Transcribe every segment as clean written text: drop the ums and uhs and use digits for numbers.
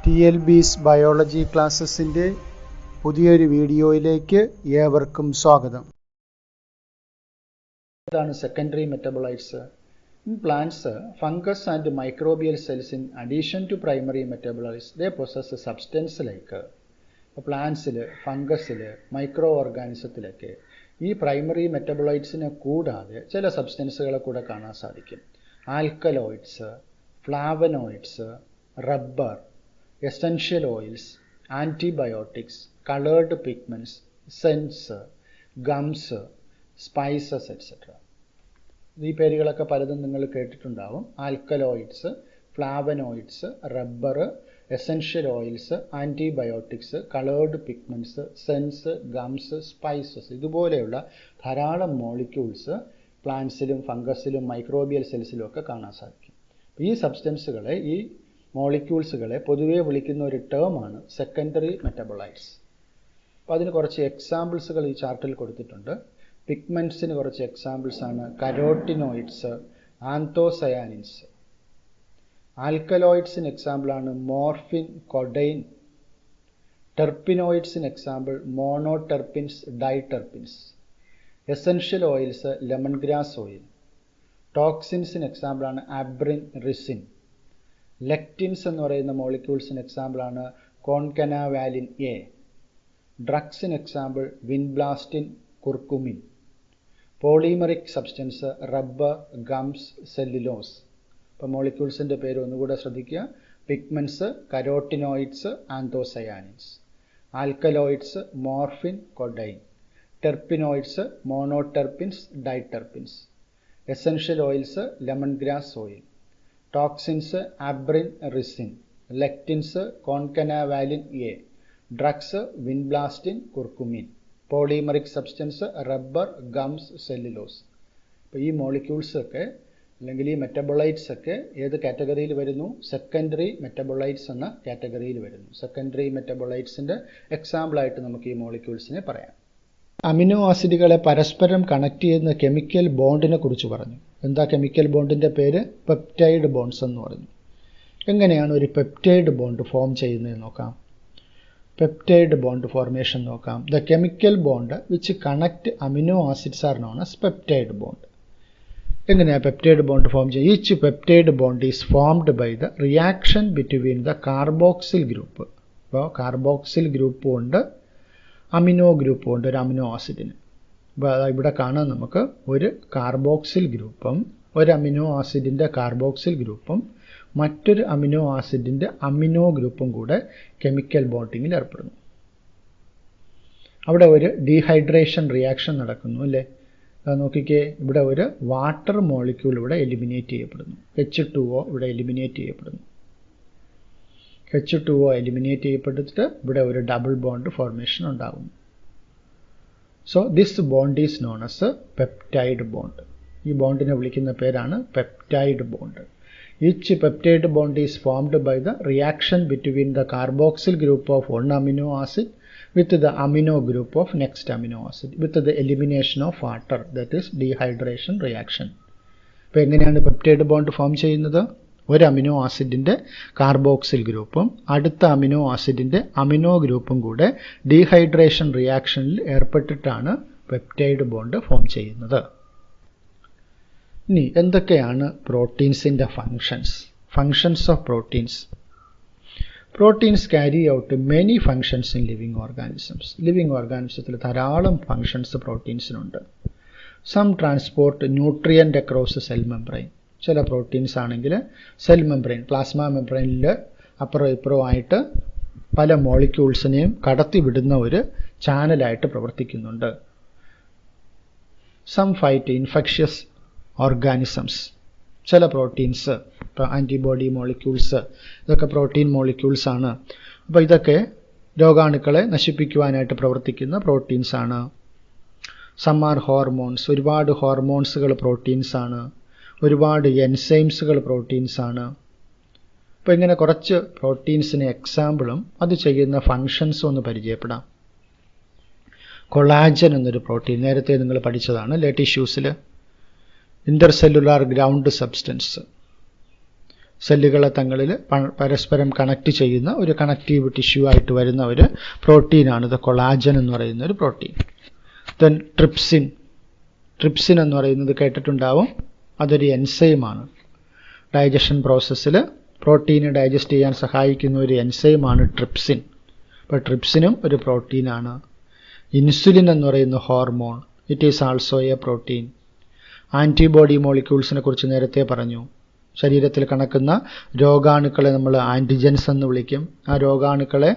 TLB's biology ക്ലാസ്സസിൻ്റെ പുതിയൊരു വീഡിയോയിലേക്ക് ഏവർക്കും സ്വാഗതം. ഇതാണ് secondary metabolites. In plants, fungus and microbial cells in addition to primary metabolites, they possess a substance like പ്ലാന്റ്സിൽ, ഫംഗസിൽ, മൈക്രോ ഓർഗാനിസത്തിലൊക്കെ ഈ പ്രൈമറി മെറ്റബോളൈറ്റ്സിനെ കൂടാതെ ചില സബ്സ്റ്റൻസുകളെ കൂടെ കാണാൻ സാധിക്കും. Alkaloids, flavonoids, rubber, essential oils, antibiotics, coloured pigments, scents, gums, spices etcetera. ഈ പേരുകളൊക്കെ പലതും നിങ്ങൾ കേട്ടിട്ടുണ്ടാവും. Alkaloids, flavonoids, rubber, essential oils, antibiotics, coloured pigments, scents, gums, spices, ഇതുപോലെയുള്ള ധാരാളം മോളിക്യൂൾസ് പ്ലാന്റ്സിലും ഫംഗസിലും മൈക്രോബിയൽ സെൽസിലും ഒക്കെ കാണാൻ സാധിക്കും. ഈ സബ്സ്റ്റൻസുകളെ, ഈ മോളിക്യൂൾസുകളെ പൊതുവെ വിളിക്കുന്ന ഒരു ടേമാണ് സെക്കൻഡറി മെറ്റബോളൈറ്റ്സ്. അപ്പോൾ അതിന് കുറച്ച് എക്സാമ്പിൾസുകൾ ഈ ചാർട്ടിൽ കൊടുത്തിട്ടുണ്ട്. പിഗ്മെൻറ്റ്സിന് കുറച്ച് എക്സാമ്പിൾസ് ആണ് കരോട്ടിനോയിഡ്സ്, ആന്തോസയാനിൻസ്. ആൽക്കലോയിഡ്സിന് എക്സാമ്പിളാണ് മോർഫിൻ, കൊഡൈൻ. ടെർപ്പിനോയിഡ്സിന് example monoterpenes, diterpenes. Essential oils lemon grass oil. ടോക്സിൻസിന് എക്സാമ്പിളാണ് ആബ്രിൻ, റിസിൻ. ലെക്റ്റിൻസ് എന്ന് പറയുന്ന മോളിക്യൂൾസിന് എക്സാമ്പിളാണ് കോൺകനാവാലിൻ എ. ഡ്രഗ്സിന് example vinblastine, curcumin. Polymeric substance rubber, gums, cellulose. ഇപ്പോൾ മോളിക്യൂൾസിൻ്റെ പേര് ഒന്നുകൂടെ ശ്രദ്ധിക്കുക. Pigments carotenoids, anthocyanins. Alkaloids morphine, codeine. Terpenoids monoterpenes, diterpenes. Essential oils lemon grass oil. Toxins abrin, ricin. Lectins concanavalin A. Drugs vinblastine, curcumin. Polymeric substance rubber, gums, cellulose. അപ്പോൾ ഈ molecules ഒക്കെ അല്ലെങ്കിൽ ഈ മെറ്റബോളൈറ്റ്സ് ഒക്കെ ഏത് കാറ്റഗറിയിൽ വരുന്നു? സെക്കൻഡറി മെറ്റബോളൈറ്റ്സ് എന്ന കാറ്റഗറിയിൽ വരുന്നു. സെക്കൻഡറി മെറ്റബോളൈറ്റ്സിൻ്റെ എക്സാമ്പിളായിട്ട് നമുക്ക് ഈ മോളിക്യൂൾസിനെ പറയാം. അമിനോ ആസിഡുകളെ പരസ്പരം കണക്ട് ചെയ്യുന്ന കെമിക്കൽ ബോണ്ടിനെ കുറിച്ച് പറഞ്ഞു. എന്താ കെമിക്കൽ ബോണ്ടിൻ്റെ പേര്? പെപ്റ്റൈഡ് ബോണ്ട്സ് എന്ന് പറഞ്ഞു. എങ്ങനെയാണ് ഒരു പെപ്റ്റൈഡ് ബോണ്ട് ഫോം ചെയ്യുന്നത് നോക്കാം. പെപ്റ്റൈഡ് ബോണ്ട് ഫോർമേഷൻ നോക്കാം. The chemical bond which connect amino acids are known as peptide bond. എങ്ങനെയാണ് പെപ്റ്റൈഡ് ബോണ്ട് ഫോം ചെയ്യുക? Each peptide bond is formed by the reaction between the carboxyl group. അപ്പോൾ carboxyl ഗ്രൂപ്പും ഉണ്ട്, amino ഗ്രൂപ്പും ഉണ്ട് ഒരു amino ആസിഡിന്. അപ്പോൾ ഇവിടെ കാണാൻ നമുക്ക് ഒരു കാർബോക്സിൽ ഗ്രൂപ്പും ഒരു അമിനോ ആസിഡിൻ്റെ കാർബോക്സിൽ ഗ്രൂപ്പും മറ്റൊരു അമിനോ ആസിഡിൻ്റെ അമിനോ ഗ്രൂപ്പും കൂടെ കെമിക്കൽ ബോണ്ടിങ്ങിൽ ഏർപ്പെടുന്നു. അവിടെ ഒരു ഡീഹൈഡ്രേഷൻ റിയാക്ഷൻ നടക്കുന്നു അല്ലേ? നോക്കിക്കേ, ഇവിടെ ഒരു വാട്ടർ മോളിക്യൂൾ ഇവിടെ എലിമിനേറ്റ് ചെയ്യപ്പെടുന്നു. H2O ഇവിടെ എലിമിനേറ്റ് ചെയ്യപ്പെടുന്നു. H2O എലിമിനേറ്റ് ചെയ്യപ്പെട്ടിട്ട് ഇവിടെ ഒരു ഡബിൾ ബോണ്ട് ഫോർമേഷൻ ഉണ്ടാകുന്നു. So this bond is known as peptide bond. ഈ ബോണ്ടിനെ വിളിക്കുന്ന പേരാണ് peptide bond. Each peptide bond is formed by the reaction between the carboxyl group of one amino acid with the amino group of next amino acid with the elimination of water, that is dehydration reaction. അപ്പോൾ എങ്ങനെയാണ് peptide bond form ചെയ്യുന്നത്? ഒരു amino ആസിഡിൻ്റെ carboxyl ഗ്രൂപ്പും അടുത്ത amino ആസിഡിൻ്റെ amino ഗ്രൂപ്പും കൂടെ ഡീഹൈഡ്രേഷൻ റിയാക്ഷനിൽ ഏർപ്പെട്ടിട്ടാണ് പെപ്റ്റൈഡ് ബോണ്ട് ഫോം ചെയ്യുന്നത്. ഇനി എന്തൊക്കെയാണ് പ്രോട്ടീൻസിൻ്റെ functions of proteins? Proteins carry out many functions in living organisms. Living ഓർഗാനിസത്തിൽ ധാരാളം ഫങ്ഷൻസ് പ്രോട്ടീൻസിനുണ്ട്. Some transport nutrient across cell membrane. ചില പ്രോട്ടീൻസ് ആണെങ്കിൽ സെൽ മെംബ്രെയിൻ, പ്ലാസ്മ മെംബ്രെയിനിൽ അപ്പുറം ഇപ്പുറവും ആയിട്ട് പല മോളിക്യൂൾസിനെയും കടത്തിവിടുന്ന ഒരു ചാനലായിട്ട് പ്രവർത്തിക്കുന്നുണ്ട്. Some fight infectious organisms. ചില പ്രോട്ടീൻസ്, ഇപ്പോൾ ആൻറ്റിബോഡി മോളിക്യൂൾസ്, ഇതൊക്കെ പ്രോട്ടീൻ മോളിക്യൂൾസ് ആണ്. അപ്പോൾ ഇതൊക്കെ രോഗാണുക്കളെ നശിപ്പിക്കുവാനായിട്ട് പ്രവർത്തിക്കുന്ന പ്രോട്ടീൻസ് ആണ്. Some are hormones. ഒരുപാട് ഹോർമോൺസുകൾ പ്രോട്ടീൻസ് ആണ്. ഒരുപാട് എൻസൈംസുകൾ പ്രോട്ടീൻസ് ആണ്. അപ്പോൾ ഇങ്ങനെ കുറച്ച് പ്രോട്ടീൻസിന് എക്സാമ്പിളും അത് ചെയ്യുന്ന ഫങ്ഷൻസും ഒന്ന് പരിചയപ്പെടാം. കൊളാജൻ എന്നൊരു പ്രോട്ടീൻ നേരത്തെ നിങ്ങൾ പഠിച്ചതാണ് ടിഷ്യൂസിൽ. Intercellular ground substance. സെല്ലുകളെ തങ്ങളിൽ പരസ്പരം കണക്ട് ചെയ്യുന്ന ഒരു കണക്റ്റീവ് ടിഷ്യൂ ആയിട്ട് വരുന്ന ഒരു പ്രോട്ടീനാണ് ഇത് കൊളാജൻ എന്ന് പറയുന്ന ഒരു പ്രോട്ടീൻ. ദെൻ ട്രിപ്സിൻ എന്ന് പറയുന്നത് കേട്ടിട്ടുണ്ടാവും. അതൊരു എൻസൈമാണ്. ഡൈജഷൻ പ്രോസസ്സിൽ പ്രോട്ടീന് ഡൈജസ്റ്റ് ചെയ്യാൻ സഹായിക്കുന്ന ഒരു എൻസൈമാണ് ട്രിപ്സിൻ. അപ്പോൾ ട്രിപ്സിനും ഒരു പ്രോട്ടീനാണ്. ഇൻസുലിൻ എന്ന് പറയുന്ന hormone, it is also a protein. Antibody മോളിക്യൂൾസിനെ കുറിച്ച് നേരത്തെ പറഞ്ഞു. ശരീരത്തിൽ കണക്കുന്ന രോഗാണുക്കളെ നമ്മൾ ആൻറ്റിജൻസ് എന്ന് വിളിക്കും. ആ രോഗാണുക്കളെ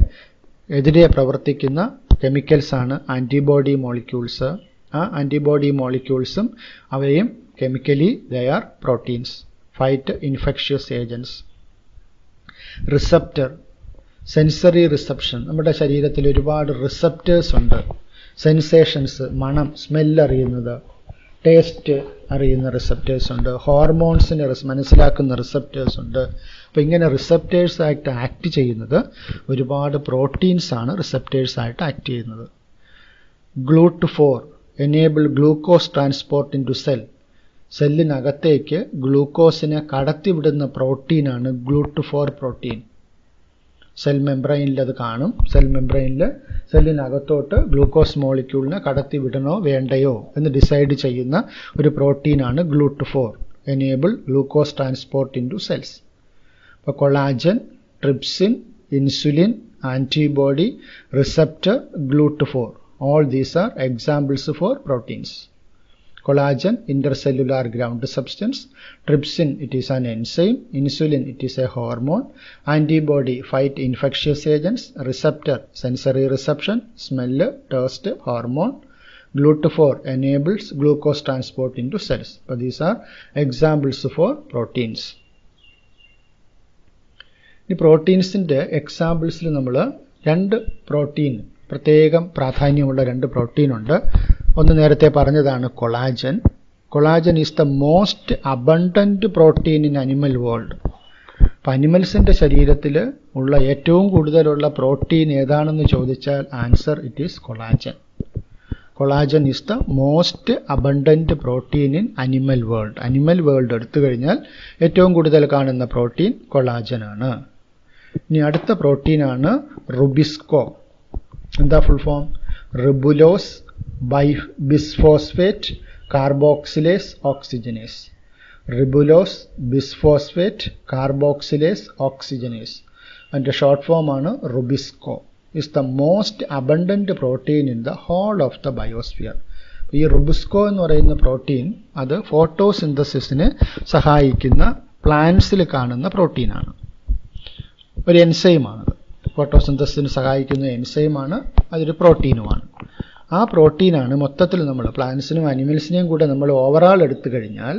എതിരെ പ്രവർത്തിക്കുന്ന കെമിക്കൽസാണ് ആൻറ്റിബോഡി മോളിക്യൂൾസ്. ആ ആൻറ്റിബോഡി മോളിക്യൂൾസും അവയും chemically they are proteins. Fight infectious agents. Receptor, sensory reception. നമ്മുടെ ശരീരത്തിൽ ഒരുപാട് റിസപ്റ്റേഴ്സ് ഉണ്ട്. സെൻസേഷൻസ്, മണം, സ്മെല്ല് അറിയുന്നത്, ടേസ്റ്റ് അറിയുന്ന റിസപ്റ്റേഴ്സ് ഉണ്ട്. ഹോർമോൺസിനെ മനസ്സിലാക്കുന്ന റിസപ്റ്റേഴ്സ് ഉണ്ട്. അപ്പോൾ ഇങ്ങനെ റിസപ്റ്റേഴ്സ് ആയിട്ട് ആക്ട് ചെയ്യുന്നത് ഒരുപാട് പ്രോട്ടീൻസ് ആണ് റിസപ്റ്റേഴ്സ് ആയിട്ട് ആക്ട് ചെയ്യുന്നത്. GLUT4 enable glucose transport into cell. സെല്ലിനകത്തേക്ക് ഗ്ലൂക്കോസിനെ കടത്തിവിടുന്ന പ്രോട്ടീനാണ് GLUT4 പ്രോട്ടീൻ. സെൽ മെംബ്രെയിനിൽ അത് കാണും. സെൽ മെംബ്രെയിനിൽ സെല്ലിനകത്തോട്ട് ഗ്ലൂക്കോസ് മോളിക്യൂളിനെ കടത്തിവിടണോ വേണ്ടയോ എന്ന് ഡിസൈഡ് ചെയ്യുന്ന ഒരു പ്രോട്ടീനാണ് GLUT4 enable glucose transport into cells. അപ്പോൾ collagen, trypsin, insulin, antibody, receptor, GLUT4, all these are examples for proteins. Collagen, intercellular ground substance. Trypsin, it is an enzyme. Insulin, it is a hormone. Antibody, fight infectious agents. Receptor, sensory reception, smell, taste, hormone. GLUT4 enables glucose transport into cells. But these are examples for proteins. ഈ പ്രോട്ടീൻസിൻ്റെ എക്സാമ്പിൾസിൽ നമ്മൾ രണ്ട് protein, പ്രത്യേകം പ്രാധാന്യമുള്ള രണ്ട് പ്രോട്ടീനുണ്ട്. ഒന്ന് നേരത്തെ പറഞ്ഞതാണ് collagen. Collagen is the most abundant protein in animal world. അപ്പം അനിമൽസിൻ്റെ ശരീരത്തിൽ ഉള്ള ഏറ്റവും കൂടുതലുള്ള പ്രോട്ടീൻ ഏതാണെന്ന് ചോദിച്ചാൽ answer it is collagen. Collagen is the most abundant protein in animal world. Animal world എടുത്തു കഴിഞ്ഞാൽ ഏറ്റവും കൂടുതൽ കാണുന്ന പ്രോട്ടീൻ കൊളാജനാണ്. ഇനി അടുത്ത പ്രോട്ടീനാണ് റുബിസ്കോ. എന്താ full form? Ribulose bisphosphate carboxylase oxygenase. Ribulose bisphosphate carboxylase oxygenase. അതിൻ്റെ ഷോർട്ട് ഫോമാണ് rubisco. Is the most abundant protein in the whole of the biosphere. ഈ റുബിസ്കോ എന്ന് പറയുന്ന പ്രോട്ടീൻ അത് ഫോട്ടോസിന്തസിസിന് സഹായിക്കുന്ന പ്ലാന്റ്സിൽ കാണുന്ന പ്രോട്ടീനാണ്. ഒരു എൻസൈമാണത്. ഫോട്ടോസിന്തസിന് സഹായിക്കുന്ന എൻസൈമാണ്, അതൊരു പ്രോട്ടീനുമാണ്. ആ പ്രോട്ടീനാണ് മൊത്തത്തിൽ നമ്മൾ പ്ലാന്റ്സിനും അനിമൽസിനെയും കൂടെ നമ്മൾ ഓവറാൾ എടുത്തു കഴിഞ്ഞാൽ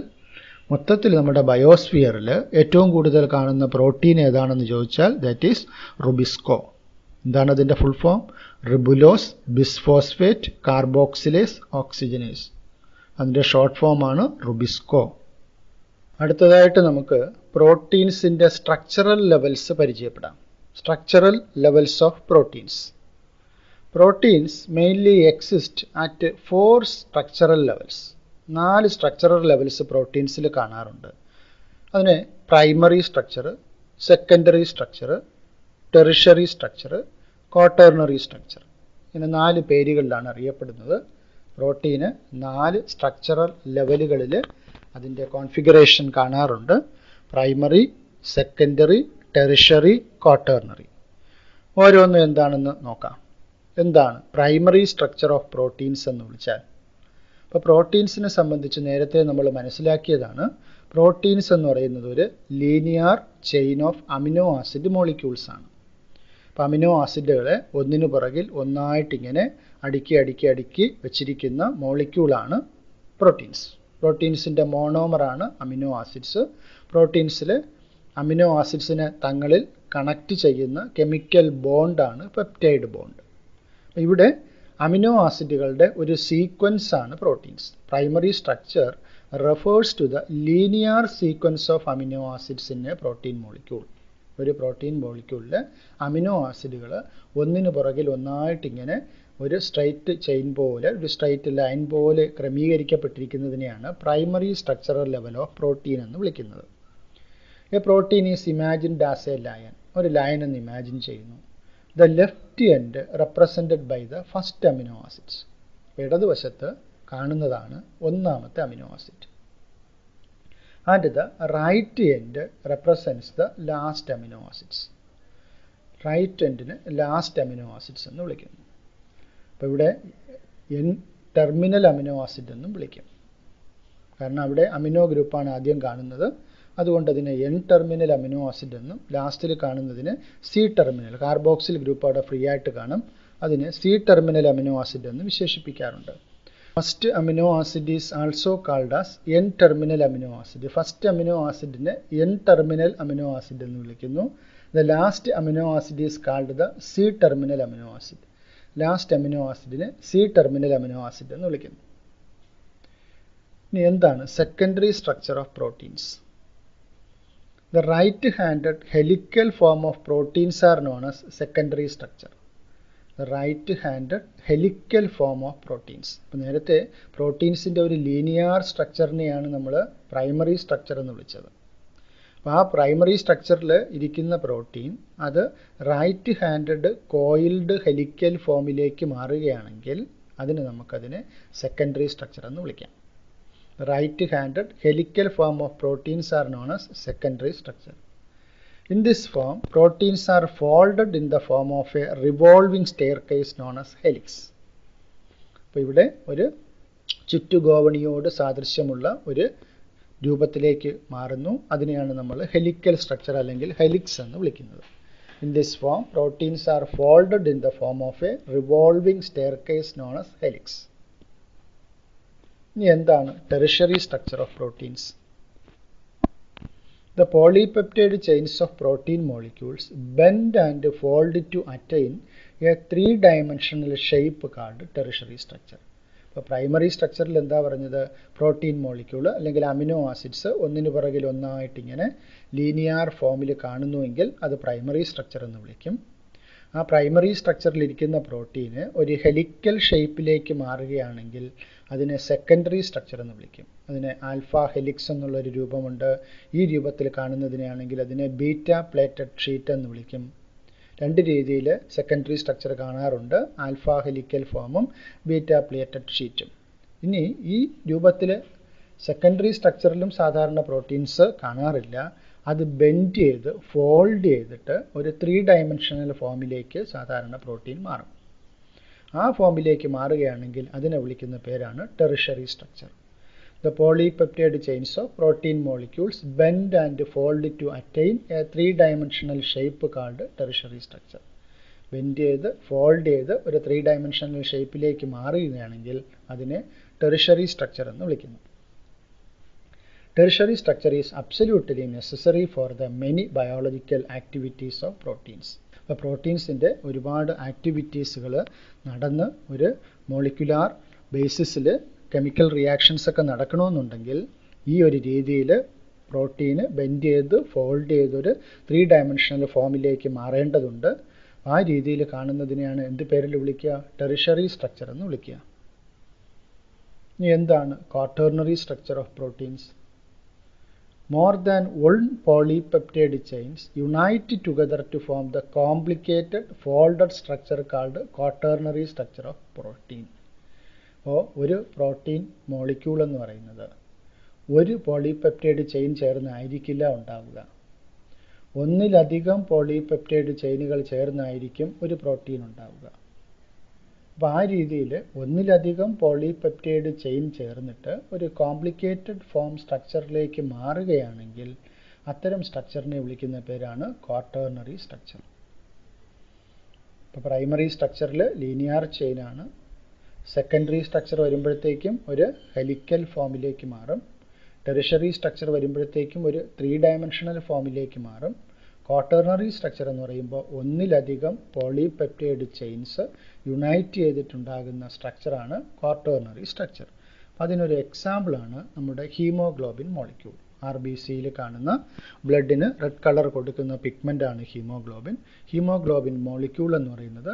മൊത്തത്തിൽ നമ്മുടെ ബയോസ്ഫിയറിൽ ഏറ്റവും കൂടുതൽ കാണുന്ന പ്രോട്ടീൻ ഏതാണെന്ന് ചോദിച്ചാൽ ദാറ്റ് ഈസ് റുബിസ്കോ. എന്താണ് അതിൻ്റെ full form? Ribulose bisphosphate carboxylase oxygenase. അതിൻ്റെ ഷോർട്ട് ഫോമാണ് റുബിസ്കോ. അടുത്തതായിട്ട് നമുക്ക് പ്രോട്ടീൻസിൻ്റെ സ്ട്രക്ചറൽ ലെവൽസ് പരിചയപ്പെടാം. Structural levels of proteins. Proteins mainly exist at 4 structural levels. 4 structural levels പ്രോട്ടീൻസിൽ കാണാറുണ്ട്. അതിന് primary structure, secondary structure, tertiary structure, quaternary structure. ഇങ്ങനെ 4 പേരുകളിലാണ് അറിയപ്പെടുന്നത്. പ്രോട്ടീന് 4 സ്ട്രക്ചറൽ ലെവലുകളിൽ അതിൻ്റെ കോൺഫിഗറേഷൻ കാണാറുണ്ട്. Primary, secondary, tertiary, quaternary. ഓരോന്നും എന്താണെന്ന് നോക്കാം. എന്താണ് പ്രൈമറി സ്ട്രക്ചർ ഓഫ് പ്രോട്ടീൻസ് എന്ന് വിളിച്ചാൽ? അപ്പോൾ പ്രോട്ടീൻസിനെ സംബന്ധിച്ച് നേരത്തെ നമ്മൾ മനസ്സിലാക്കിയതാണ്, പ്രോട്ടീൻസ് എന്ന് പറയുന്നത് ഒരു linear chain of amino acid molecules ആണ്. അപ്പോൾ അമിനോ ആസിഡുകളെ ഒന്നിനു പുറകിൽ ഒന്നായിട്ടിങ്ങനെ അടുക്കി വെച്ചിരിക്കുന്ന മോളിക്യൂളാണ് പ്രോട്ടീൻസ്. പ്രോട്ടീൻസിൻ്റെ മോണോമറാണ് അമിനോ ആസിഡ്സ്. പ്രോട്ടീൻസിൽ അമിനോ ആസിഡ്സിനെ തങ്ങളിൽ കണക്ട് ചെയ്യുന്ന കെമിക്കൽ ബോണ്ടാണ് പെപ്റ്റൈഡ് ബോണ്ട്. ഇവിടെ അമിനോ ആസിഡുകളുടെ ഒരു സീക്വൻസ് ആണ് proteins. Primary structure refers to the linear sequence of amino acids in a protein molecule. ഒരു പ്രോട്ടീൻ മോളിക്യൂളിൽ അമിനോ ആസിഡുകൾ ഒന്നിനു പുറകിൽ ഒന്നായിട്ടിങ്ങനെ ഒരു സ്ട്രൈറ്റ് ചെയിൻ പോലെ, ഒരു സ്ട്രൈറ്റ് ലൈൻ പോലെ ക്രമീകരിക്കപ്പെട്ടിരിക്കുന്നതിനെയാണ് primary structural level of protein എന്ന് വിളിക്കുന്നത്. A protein is imagined as a line. ഒരു ലയൺ എന്ന് ഇമാജിൻ ചെയ്യുന്നു. The left end represented by the first amino acids. ഇടതുവശത്ത് കാണുന്നതാണ് ഒന്നാമത്തെ അമിനോ ആസിഡ്. And the right end represents the last amino acids. Right എൻഡിന് ലാസ്റ്റ് അമിനോ ആസിഡ്സ് എന്ന് വിളിക്കുന്നു. അപ്പോൾ ഇവിടെ എൻ ടെർമിനൽ അമിനോ ആസിഡ് എന്നും വിളിക്കും. കാരണം അവിടെ അമിനോ ഗ്രൂപ്പാണ് ആദ്യം കാണുന്നത്. അതുകൊണ്ട് അതിനെ എൻ ടെർമിനൽ അമിനോ ആസിഡ് എന്നും ലാസ്റ്റിൽ കാണുന്നതിന് സി ടെർമിനൽ, കാർബോക്സിൽ ഗ്രൂപ്പ് അവിടെ ഫ്രീ ആയിട്ട് കാണും, അതിനെ സി ടെർമിനൽ അമിനോ ആസിഡ് എന്ന് വിശേഷിപ്പിക്കാറുണ്ട്. First amino acid is also called as N terminal amino acid. First amino ആസിഡിനെ എൻ ടെർമിനൽ അമിനോ ആസിഡ് എന്ന് വിളിക്കുന്നു. The last amino acid is called the C terminal amino acid. Last amino ആസിഡിനെ C terminal amino acid എന്ന് വിളിക്കുന്നു. ഇനി എന്താണ് secondary structure of proteins? The right-handed helical form of proteins are known as secondary structure. The right-handed helical form of proteins. ഇപ്പോൾ നേരത്തെ പ്രോട്ടീൻസിൻ്റെ ഒരു linear സ്ട്രക്ചറിനെയാണ് നമ്മൾ primary structure എന്ന് വിളിച്ചത്. അപ്പോൾ ആ പ്രൈമറി സ്ട്രക്ചറിൽ ഇരിക്കുന്ന പ്രോട്ടീൻ അത് റൈറ്റ് ഹാൻഡഡ് കോയിൽഡ് ഹെലിക്കൽ ഫോമിലേക്ക് മാറുകയാണെങ്കിൽ നമുക്കതിനെ സെക്കൻഡറി സ്ട്രക്ചർ എന്ന് വിളിക്കാം. Right-handed helical form of proteins are known as secondary structure. In this form, proteins are folded in the form of a revolving staircase known as helix. അപ്പോൾ ഇവിടെ ഒരു ചുറ്റുഗോവണിയോട് സാദൃശ്യമുള്ള ഒരു രൂപത്തിലേക്ക് മാറുന്നു. അതിനെയാണ് നമ്മൾ ഹെലിക്കൽ സ്ട്രക്ചർ അല്ലെങ്കിൽ ഹെലിക്സ് എന്ന് വിളിക്കുന്നത്. In this form, proteins are folded in the form of a revolving staircase known as helix. ഇനി എന്താണ് tertiary structure of proteins? The polypeptide chains of protein molecules bend and fold to attain a 3-dimensional shape called tertiary structure. ഇപ്പോൾ primary സ്ട്രക്ചറിൽ എന്താ പറഞ്ഞത്? Protein molecule അല്ലെങ്കിൽ amino acids ഒന്നിനു പുറകിൽ ഒന്നായിട്ട് ഇങ്ങനെ ലീനിയർ ഫോമിൽ കാണുന്നുവെങ്കിൽ അത് പ്രൈമറി സ്ട്രക്ചർ എന്ന് വിളിക്കും. ആ പ്രൈമറി സ്ട്രക്ചറിലിരിക്കുന്ന പ്രോട്ടീന് ഒരു ഹെലിക്കൽ ഷേപ്പിലേക്ക് മാറുകയാണെങ്കിൽ അതിനെ സെക്കൻഡറി സ്ട്രക്ചർ എന്ന് വിളിക്കും. അതിന് ആൽഫ ഹെലിക്സ് എന്നുള്ളൊരു രൂപമുണ്ട്. ഈ രൂപത്തിൽ കാണുന്നതിനാണെങ്കിൽ അതിനെ ബീറ്റ പ്ലേറ്റഡ് ഷീറ്റ് എന്ന് വിളിക്കും. രണ്ട് രീതിയിൽ സെക്കൻഡറി സ്ട്രക്ചർ കാണാറുണ്ട്, ആൽഫ ഹെലിക്കൽ ഫോമും ബീറ്റ പ്ലേറ്റഡ് ഷീറ്റും. ഇനി ഈ രൂപത്തിൽ സെക്കൻഡറി സ്ട്രക്ചറിലും സാധാരണ പ്രോട്ടീൻസ് കാണാറില്ല. അത് ബെൻഡ് ചെയ്ത് ഫോൾഡ് ചെയ്തിട്ട് ഒരു 3-dimensional ഫോമിലേക്ക് സാധാരണ പ്രോട്ടീൻ മാറും. ആ ഫോമിലേക്ക് മാറുകയാണെങ്കിൽ അതിനെ വിളിക്കുന്ന പേരാണ് tertiary structure. The polypeptide chains of protein molecules bend and fold to attain a 3-dimensional shape called tertiary structure. Bend ചെയ്ത് ഫോൾഡ് ചെയ്ത് ഒരു 3-dimensional ഷേപ്പിലേക്ക് മാറുകയാണെങ്കിൽ അതിനെ ടെറിഷറി സ്ട്രക്ചർ എന്ന് വിളിക്കുന്നു. Tertiary structure is absolutely necessary for the many biological activities of proteins. അപ്പോൾ പ്രോട്ടീൻസിൻ്റെ ഒരുപാട് ആക്ടിവിറ്റീസുകൾ നടന്ന് ഒരു മോളിക്കുലാർ ബേസിസിൽ കെമിക്കൽ റിയാക്ഷൻസ് ഒക്കെ നടക്കണമെന്നുണ്ടെങ്കിൽ ഈ ഒരു രീതിയിൽ പ്രോട്ടീന് ബെൻഡ് ചെയ്ത് ഫോൾഡ് ചെയ്തൊരു 3-dimensional ഫോമിലേക്ക് മാറേണ്ടതുണ്ട്. ആ രീതിയിൽ കാണുന്നതിനെയാണ് എന്ത് പേരിൽ വിളിക്കുക? ടെറിഷറി സ്ട്രക്ചർ എന്ന് വിളിക്കുക. ഇനി എന്താണ് quaternary structure of proteins? More than one polypeptide chains unite together to form the complicated folded structure called quaternary structure of protein. അപ്പോൾ ഒരു പ്രോട്ടീൻ മോളിക്യൂൾ എന്ന് പറയുന്നത് ഒരു പോളിപെപ്റ്റൈഡ് ചെയിൻ ചേർന്നായിരിക്കില്ല ഉണ്ടാവുക. ഒന്നിലധികം പോളിപെപ്റ്റൈഡ് ചെയിനുകൾ ചേർന്നായിരിക്കും ഒരു പ്രോട്ടീൻ ഉണ്ടാവുക. അപ്പോൾ ആ രീതിയിൽ ഒന്നിലധികം പോളിപെപ്റ്റൈഡ് ചെയിൻ ചേർന്നിട്ട് ഒരു കോംപ്ലിക്കേറ്റഡ് ഫോം സ്ട്രക്ചറിലേക്ക് മാറുകയാണെങ്കിൽ അത്തരം സ്ട്രക്ചറിനെ വിളിക്കുന്ന പേരാണ് ക്വാട്ടേർണറി സ്ട്രക്ചർ. ഇപ്പോൾ പ്രൈമറി സ്ട്രക്ചറിൽ ലീനിയർ ചെയിനാണ്. സെക്കൻഡറി സ്ട്രക്ചർ വരുമ്പോഴത്തേക്കും ഒരു ഹെലിക്കൽ ഫോമിലേക്ക് മാറും. ടെറിഷറി സ്ട്രക്ചർ വരുമ്പോഴത്തേക്കും ഒരു 3-dimensional ഫോമിലേക്ക് മാറും. ക്വാട്ടേർണറി സ്ട്രക്ചർ എന്ന് പറയുമ്പോൾ ഒന്നിലധികം പോളിപെപ്റ്റൈഡ് ചെയിൻസ് യുണൈറ്റ് ചെയ്തിട്ടുണ്ടാകുന്ന സ്ട്രക്ചറാണ് ക്വാട്ടേർണറി സ്ട്രക്ചർ. അതിനൊരു എക്സാമ്പിളാണ് നമ്മുടെ ഹീമോഗ്ലോബിൻ മോളിക്യൂൾ. RBCയിൽ കാണുന്ന ബ്ലഡിന് റെഡ് കളർ കൊടുക്കുന്ന പിഗ്മെൻ്റ് ആണ് ഹീമോഗ്ലോബിൻ. ഹീമോഗ്ലോബിൻ മോളിക്യൂൾ എന്ന് പറയുന്നത്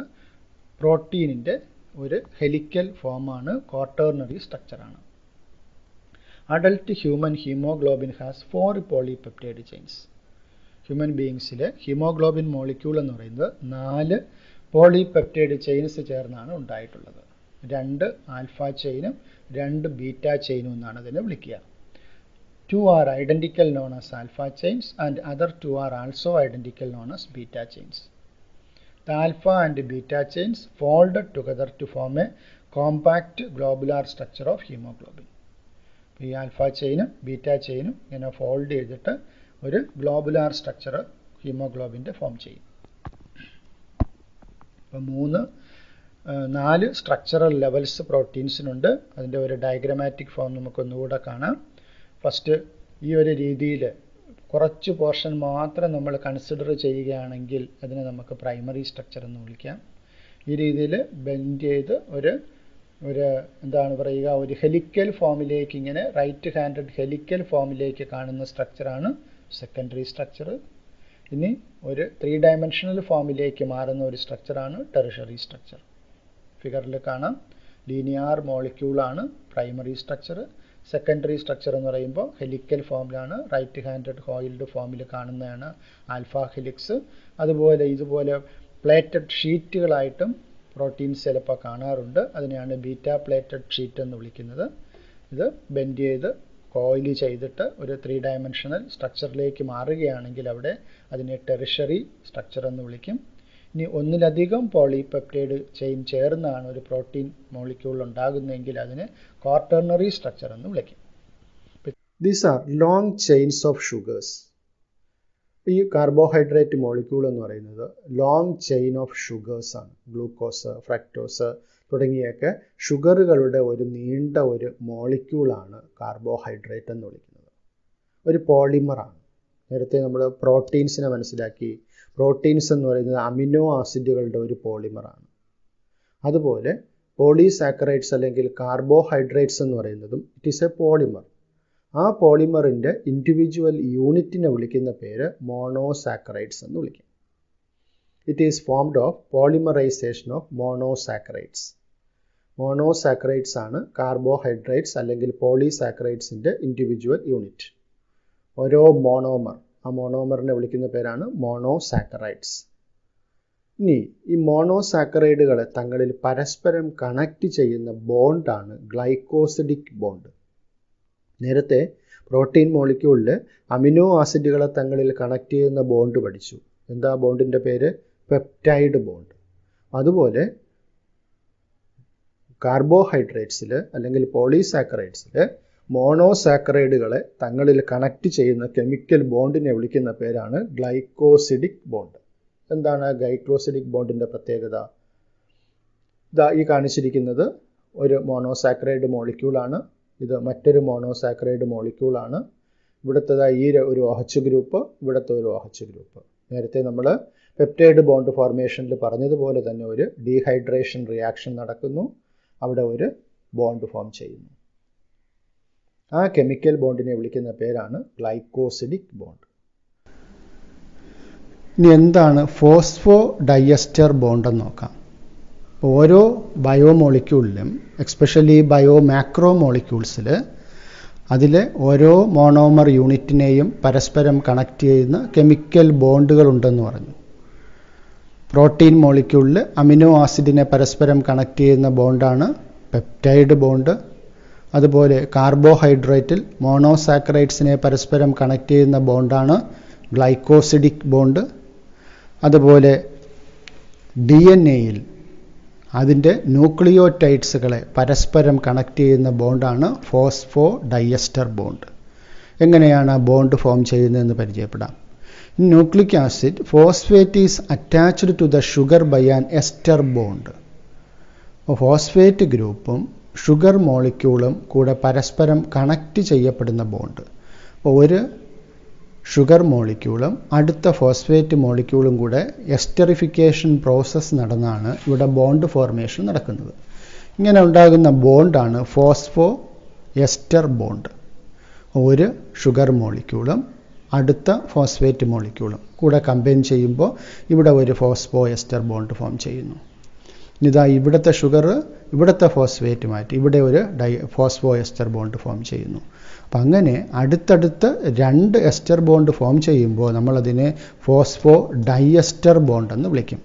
പ്രോട്ടീനിൻ്റെ ഒരു ഹെലിക്കൽ ഫോമാണ്, ക്വാട്ടേർണറി സ്ട്രക്ചറാണ്. Adult human hemoglobin has 4 polypeptide chains. Human ബീയിങ്സിലെ ഹീമോഗ്ലോബിൻ മോളിക്യൂൾ എന്ന് പറയുന്നത് 4 പോളിപെപ്റ്റൈഡ് ചെയിൻസ് ചേർന്നാണ് ഉണ്ടായിട്ടുള്ളത്. 2 ആൽഫ ചെയിനും 2 ബീറ്റ ചെയിനും എന്നാണ് ഇതിനെ വിളിക്കുക. 2 are identical known as alpha chains and other 2 are also identical known as beta chains. The alpha and beta chains folded together to form a compact globular structure of hemoglobin. ഈ alpha ചെയിനും beta ചെയിനും ഇങ്ങനെ fold ചെയ്തിട്ട് ഒരു globular structure ഹീമോഗ്ലോബിൻ്റെ form ചെയ്യും. അപ്പോൾ 4 structural levels പ്രോട്ടീൻസിനുണ്ട്. അതിൻ്റെ ഒരു diagrammatic form നമുക്കൊന്നുകൂടെ കാണാം. First ഈ ഒരു രീതിയിൽ കുറച്ച് പോർഷൻ മാത്രം നമ്മൾ കൺസിഡർ ചെയ്യുകയാണെങ്കിൽ അതിനെ നമുക്ക് പ്രൈമറി സ്ട്രക്ചർ എന്ന് വിളിക്കാം. ഈ രീതിയിൽ ബെൻഡ് ചെയ്ത് ഒരു എന്താണ് പറയുക, ഒരു ഹെലിക്കൽ ഫോമിലേക്ക്, ഇങ്ങനെ റൈറ്റ് ഹാൻഡഡ് ഹെലിക്കൽ ഫോമിലേക്ക് കാണുന്ന സ്ട്രക്ചറാണ് സെക്കൻഡറി സ്ട്രക്ചർ. ഇനി ഒരു 3 ഡയമെൻഷണൽ ഫോമിലേക്ക് മാറുന്ന ഒരു സ്ട്രക്ചറാണ് ടെറിഷറി സ്ട്രക്ചർ. ഫിഗറിൽ കാണാം, ലീനിയർ മോളിക്യൂളാണ് പ്രൈമറി സ്ട്രക്ചർ. സെക്കൻഡറി സ്ട്രക്ചർ എന്ന് പറയുമ്പോൾ ഹെലിക്കൽ ഫോമിലാണ്, റൈറ്റ് ഹാൻഡഡ് കോയിൽഡ് ഫോമിൽ കാണുന്നതാണ് ആൽഫ ഹെലിക്സ്. അതുപോലെ ഇതുപോലെ പ്ലേറ്റഡ് ഷീറ്റുകളായിട്ടും പ്രോട്ടീൻസ് ചിലപ്പോൾ കാണാറുണ്ട്. അതിനെയാണ് ബീറ്റ പ്ലേറ്റഡ് ഷീറ്റ് എന്ന് വിളിക്കുന്നത്. ഇത് ബെൻഡ് ചെയ്ത് കോയിൽ ചെയ്തിട്ട് ഒരു 3 ഡയമെൻഷണൽ സ്ട്രക്ചറിലേക്ക് മാറുകയാണെങ്കിൽ അവിടെ അതിനെ ടെറിഷറി സ്ട്രക്ചർ എന്ന് വിളിക്കും. ഇനി ഒന്നിലധികം പോളിപെപ്റ്റൈഡ് ചെയിൻ ചേർന്നാണ് ഒരു പ്രോട്ടീൻ മോളിക്യൂൾ ഉണ്ടാകുന്നതെങ്കിൽ അതിനെ ക്വാട്ടർണറി സ്ട്രക്ചർ എന്ന് വിളിക്കും. These are long chains of sugars. ഈ കാർബോഹൈഡ്രേറ്റ് മോളിക്യൂൾ എന്ന് പറയുന്നത് ലോങ് ചെയിൻ ഓഫ് ഷുഗേഴ്സ് ആണ്. ഗ്ലൂക്കോസ്, ഫ്രക്ടോസ് തുടങ്ങിയൊക്കെ ഷുഗറുകളുടെ ഒരു നീണ്ട ഒരു മോളിക്യൂളാണ് കാർബോഹൈഡ്രേറ്റ് എന്ന് വിളിക്കുന്നത്. ഒരു പോളിമറാണ്. നേരത്തെ നമ്മൾ പ്രോട്ടീൻസിനെ മനസ്സിലാക്കി. പ്രോട്ടീൻസ് എന്ന് പറയുന്നത് അമിനോ ആസിഡുകളുടെ ഒരു പോളിമറാണ്. അതുപോലെ പോളിസാക്കറൈഡ്സ് അല്ലെങ്കിൽ കാർബോഹൈഡ്രേറ്റ്സ് എന്ന് പറയുന്നതും ഇറ്റ് ഈസ് എ പോളിമർ. ആ പോളിമറിൻ്റെ ഇൻഡിവിജ്വൽ യൂണിറ്റിനെ വിളിക്കുന്ന പേര് മോണോസാക്കറൈഡ്സ് എന്ന് വിളിക്കും. It is formed of polymerization of monosaccharides. Monosaccharides ആണ് കാർബോഹൈഡ്രേറ്റ്സ് അല്ലെങ്കിൽ പോളിസാക്കറൈഡ്സിൻ്റെ ഇൻഡിവിജ്വൽ യൂണിറ്റ്. ഓരോ മോണോമർ, ആ മോണോമറിനെ വിളിക്കുന്ന പേരാണ് മോണോസാക്കറൈഡ്സ്. ഇനി ഈ മോണോസാക്കറൈഡുകളെ തങ്ങളിൽ പരസ്പരം കണക്ട് ചെയ്യുന്ന ബോണ്ടാണ് ഗ്ലൈക്കോസിഡിക് ബോണ്ട്. നേരത്തെ പ്രോട്ടീൻ മോളിക്യൂളിൽ അമിനോ ആസിഡുകളെ തങ്ങളിൽ കണക്ട് ചെയ്യുന്ന ബോണ്ട് പഠിച്ചു. എന്താ ബോണ്ടിൻ്റെ പേര്? Peptide bond. അതുപോലെ കാർബോഹൈഡ്രേറ്റ്സിൽ അല്ലെങ്കിൽ പോളിസാക്കറൈഡ്സിൽ മോണോസാക്കറൈഡുകളെ തങ്ങളിൽ കണക്ട് ചെയ്യുന്ന കെമിക്കൽ ബോണ്ടിനെ വിളിക്കുന്ന പേരാണ് ഗ്ലൈക്കോസിഡിക് ബോണ്ട്. എന്താണ് ഗ്ലൈക്കോസിഡിക് ബോണ്ടിൻ്റെ പ്രത്യേകത? ഈ കാണിച്ചിരിക്കുന്നത് ഒരു മോണോസാക്കറൈഡ് മോളിക്യൂളാണ്. ഇത് മറ്റൊരു മോണോസാക്കറൈഡ് മോളിക്യൂളാണ്. ഇവിടുത്തെ ഈ ഒരു OH ഗ്രൂപ്പ്, ഇവിടുത്തെ ഒരു OH ഗ്രൂപ്പ്. നേരത്തെ നമ്മൾ പെപ്റ്റൈഡ് ബോണ്ട് ഫോർമേഷനിൽ പറഞ്ഞതുപോലെ തന്നെ ഒരു ഡീഹൈഡ്രേഷൻ റിയാക്ഷൻ നടക്കുന്നു. അവിടെ ഒരു ബോണ്ട് ഫോം ചെയ്യുന്നു. ആ കെമിക്കൽ ബോണ്ടിനെ വിളിക്കുന്ന പേരാണ് ഗ്ലൈക്കോസിഡിക് ബോണ്ട്. ഇനി എന്താണ് ഫോസ്ഫോ ഡയസ്റ്റർ ബോണ്ട് എന്ന് നോക്കാം. ഓരോ ബയോമോളിക്യൂളിലും, എക്സ്പെഷ്യലി ബയോ മാക്രോ മോളിക്യൂൾസിൽ, അതിലെ ഓരോ മോണോമർ യൂണിറ്റിനെയും പരസ്പരം കണക്ട് ചെയ്യുന്ന കെമിക്കൽ ബോണ്ടുകൾ ഉണ്ടെന്ന് പറഞ്ഞു. പ്രോട്ടീൻ മോളിക്യൂളിൽ അമിനോ ആസിഡിനെ പരസ്പരം കണക്ട് ചെയ്യുന്ന ബോണ്ടാണ് പെപ്റ്റൈഡ് ബോണ്ട്. അതുപോലെ കാർബോഹൈഡ്രേറ്റിൽ മോണോസാക്കറൈഡ്സിനെ പരസ്പരം കണക്ട് ചെയ്യുന്ന ബോണ്ടാണ് ഗ്ലൈക്കോസിഡിക് ബോണ്ട്. അതുപോലെ DNA-യിൽ അതിൻ്റെ ന്യൂക്ലിയോടൈഡ്സുകളെ പരസ്പരം കണക്ട് ചെയ്യുന്ന ബോണ്ടാണ് ഫോസ്ഫോ ഡയസ്റ്റർ ബോണ്ട്. എങ്ങനെയാണ് ആ ബോണ്ട് ഫോം ചെയ്യുന്നതെന്ന് പരിചയപ്പെടാം. Nucleic acid phosphate is attached to the sugar by an ester bond. Phosphate ഗ്രൂപ്പും ഷുഗർ മോളിക്യൂളും കൂടെ പരസ്പരം കണക്ട് ചെയ്യപ്പെടുന്ന ബോണ്ട്. ഒരു ഷുഗർ മോളിക്യൂളും അടുത്ത ഫോസ്ഫേറ്റ് മോളിക്യൂളും കൂടെ എസ്റ്ററിഫിക്കേഷൻ പ്രോസസ്സ് നടന്നാണ് ഇവിടെ ബോണ്ട് ഫോർമേഷൻ നടക്കുന്നത്. ഇങ്ങനെ ഉണ്ടാകുന്ന ബോണ്ടാണ് ഫോസ്ഫോ എസ്റ്റർ ബോണ്ട്. ഒരു ഷുഗർ മോളിക്യൂളും അടുത്ത ഫോസ്ഫേറ്റ് മോളിക്യൂളും കൂടെ കമ്പൈൻ ചെയ്യുമ്പോൾ ഇവിടെ ഒരു ഫോസ്ഫോ എസ്റ്റർ ബോണ്ട് ഫോം ചെയ്യുന്നു. ഇതാ ഇവിടുത്തെ ഷുഗർ ഇവിടുത്തെ ഫോസ്ഫേറ്റുമായിട്ട് ഇവിടെ ഒരു ഫോസ്ഫോ എസ്റ്റർ ബോണ്ട് ഫോം ചെയ്യുന്നു. അപ്പം അങ്ങനെ അടുത്തടുത്ത് 2 എസ്റ്റർ ബോണ്ട് ഫോം ചെയ്യുമ്പോൾ നമ്മളതിനെ ഫോസ്ഫോ ഡൈഎസ്റ്റർ ബോണ്ട് എന്ന് വിളിക്കും.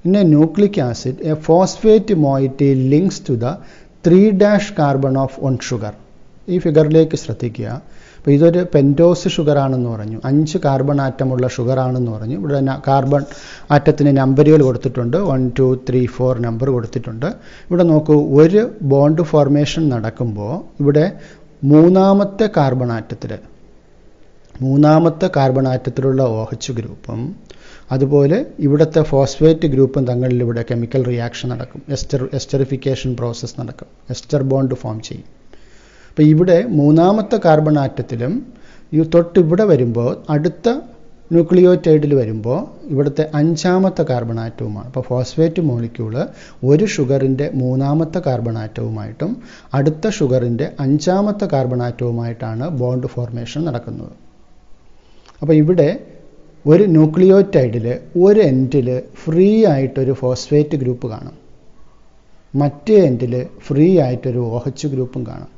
പിന്നെ nucleic acid a phosphate moiety links to the 3' carbon of 1 sugar. ഈ ഫിഗറിലേക്ക് ശ്രദ്ധിക്കുക. അപ്പോൾ ഇതൊരു പെൻറ്റോസ് ഷുഗറാണെന്ന് പറഞ്ഞു, 5 കാർബൺ ആറ്റമുള്ള ഷുഗറാണെന്ന് പറഞ്ഞു. ഇവിടെ കാർബൺ ആറ്റത്തിന് നമ്പറുകൾ കൊടുത്തിട്ടുണ്ട്, 1 2 3 4 നമ്പർ കൊടുത്തിട്ടുണ്ട്. ഇവിടെ നോക്കൂ, ഒരു ബോണ്ട് ഫോർമേഷൻ നടക്കുമ്പോൾ ഇവിടെ മൂന്നാമത്തെ കാർബൺ ആറ്റത്തിലുള്ള OH ഗ്രൂപ്പും അതുപോലെ ഇവിടുത്തെ ഫോസ്ഫേറ്റ് ഗ്രൂപ്പും തങ്ങളിൽ ഇവിടെ കെമിക്കൽ റിയാക്ഷൻ നടക്കും, എസ്റ്ററിഫിക്കേഷൻ പ്രോസസ്സ് നടക്കും, എസ്റ്റർ ബോണ്ട് ഫോം ചെയ്യും. അപ്പോൾ ഇവിടെ മൂന്നാമത്തെ കാർബൺ ആറ്റത്തിലും തൊട്ടിവിടെ വരുമ്പോൾ അടുത്ത ന്യൂക്ലിയോറ്റൈഡിൽ വരുമ്പോൾ ഇവിടുത്തെ 5ാമത്തെ കാർബൺ ആറ്റവുമാണ്. അപ്പോൾ ഫോസ്ഫേറ്റ് മോളിക്യൂള് ഒരു ഷുഗറിൻ്റെ മൂന്നാമത്തെ കാർബൺ ആറ്റവുമായിട്ടും അടുത്ത ഷുഗറിൻ്റെ 5ാമത്തെ കാർബൺ ആറ്റവുമായിട്ടാണ് ബോണ്ട് ഫോർമേഷൻ നടക്കുന്നത്. അപ്പോൾ ഇവിടെ ഒരു ന്യൂക്ലിയോറ്റൈഡിൽ ഒരു എൻഡിൽ ഫ്രീ ആയിട്ടൊരു ഫോസ്ഫേറ്റ് ഗ്രൂപ്പ് കാണും, മറ്റേ എൻഡിൽ ഫ്രീ ആയിട്ടൊരു OH ഗ്രൂപ്പും കാണും.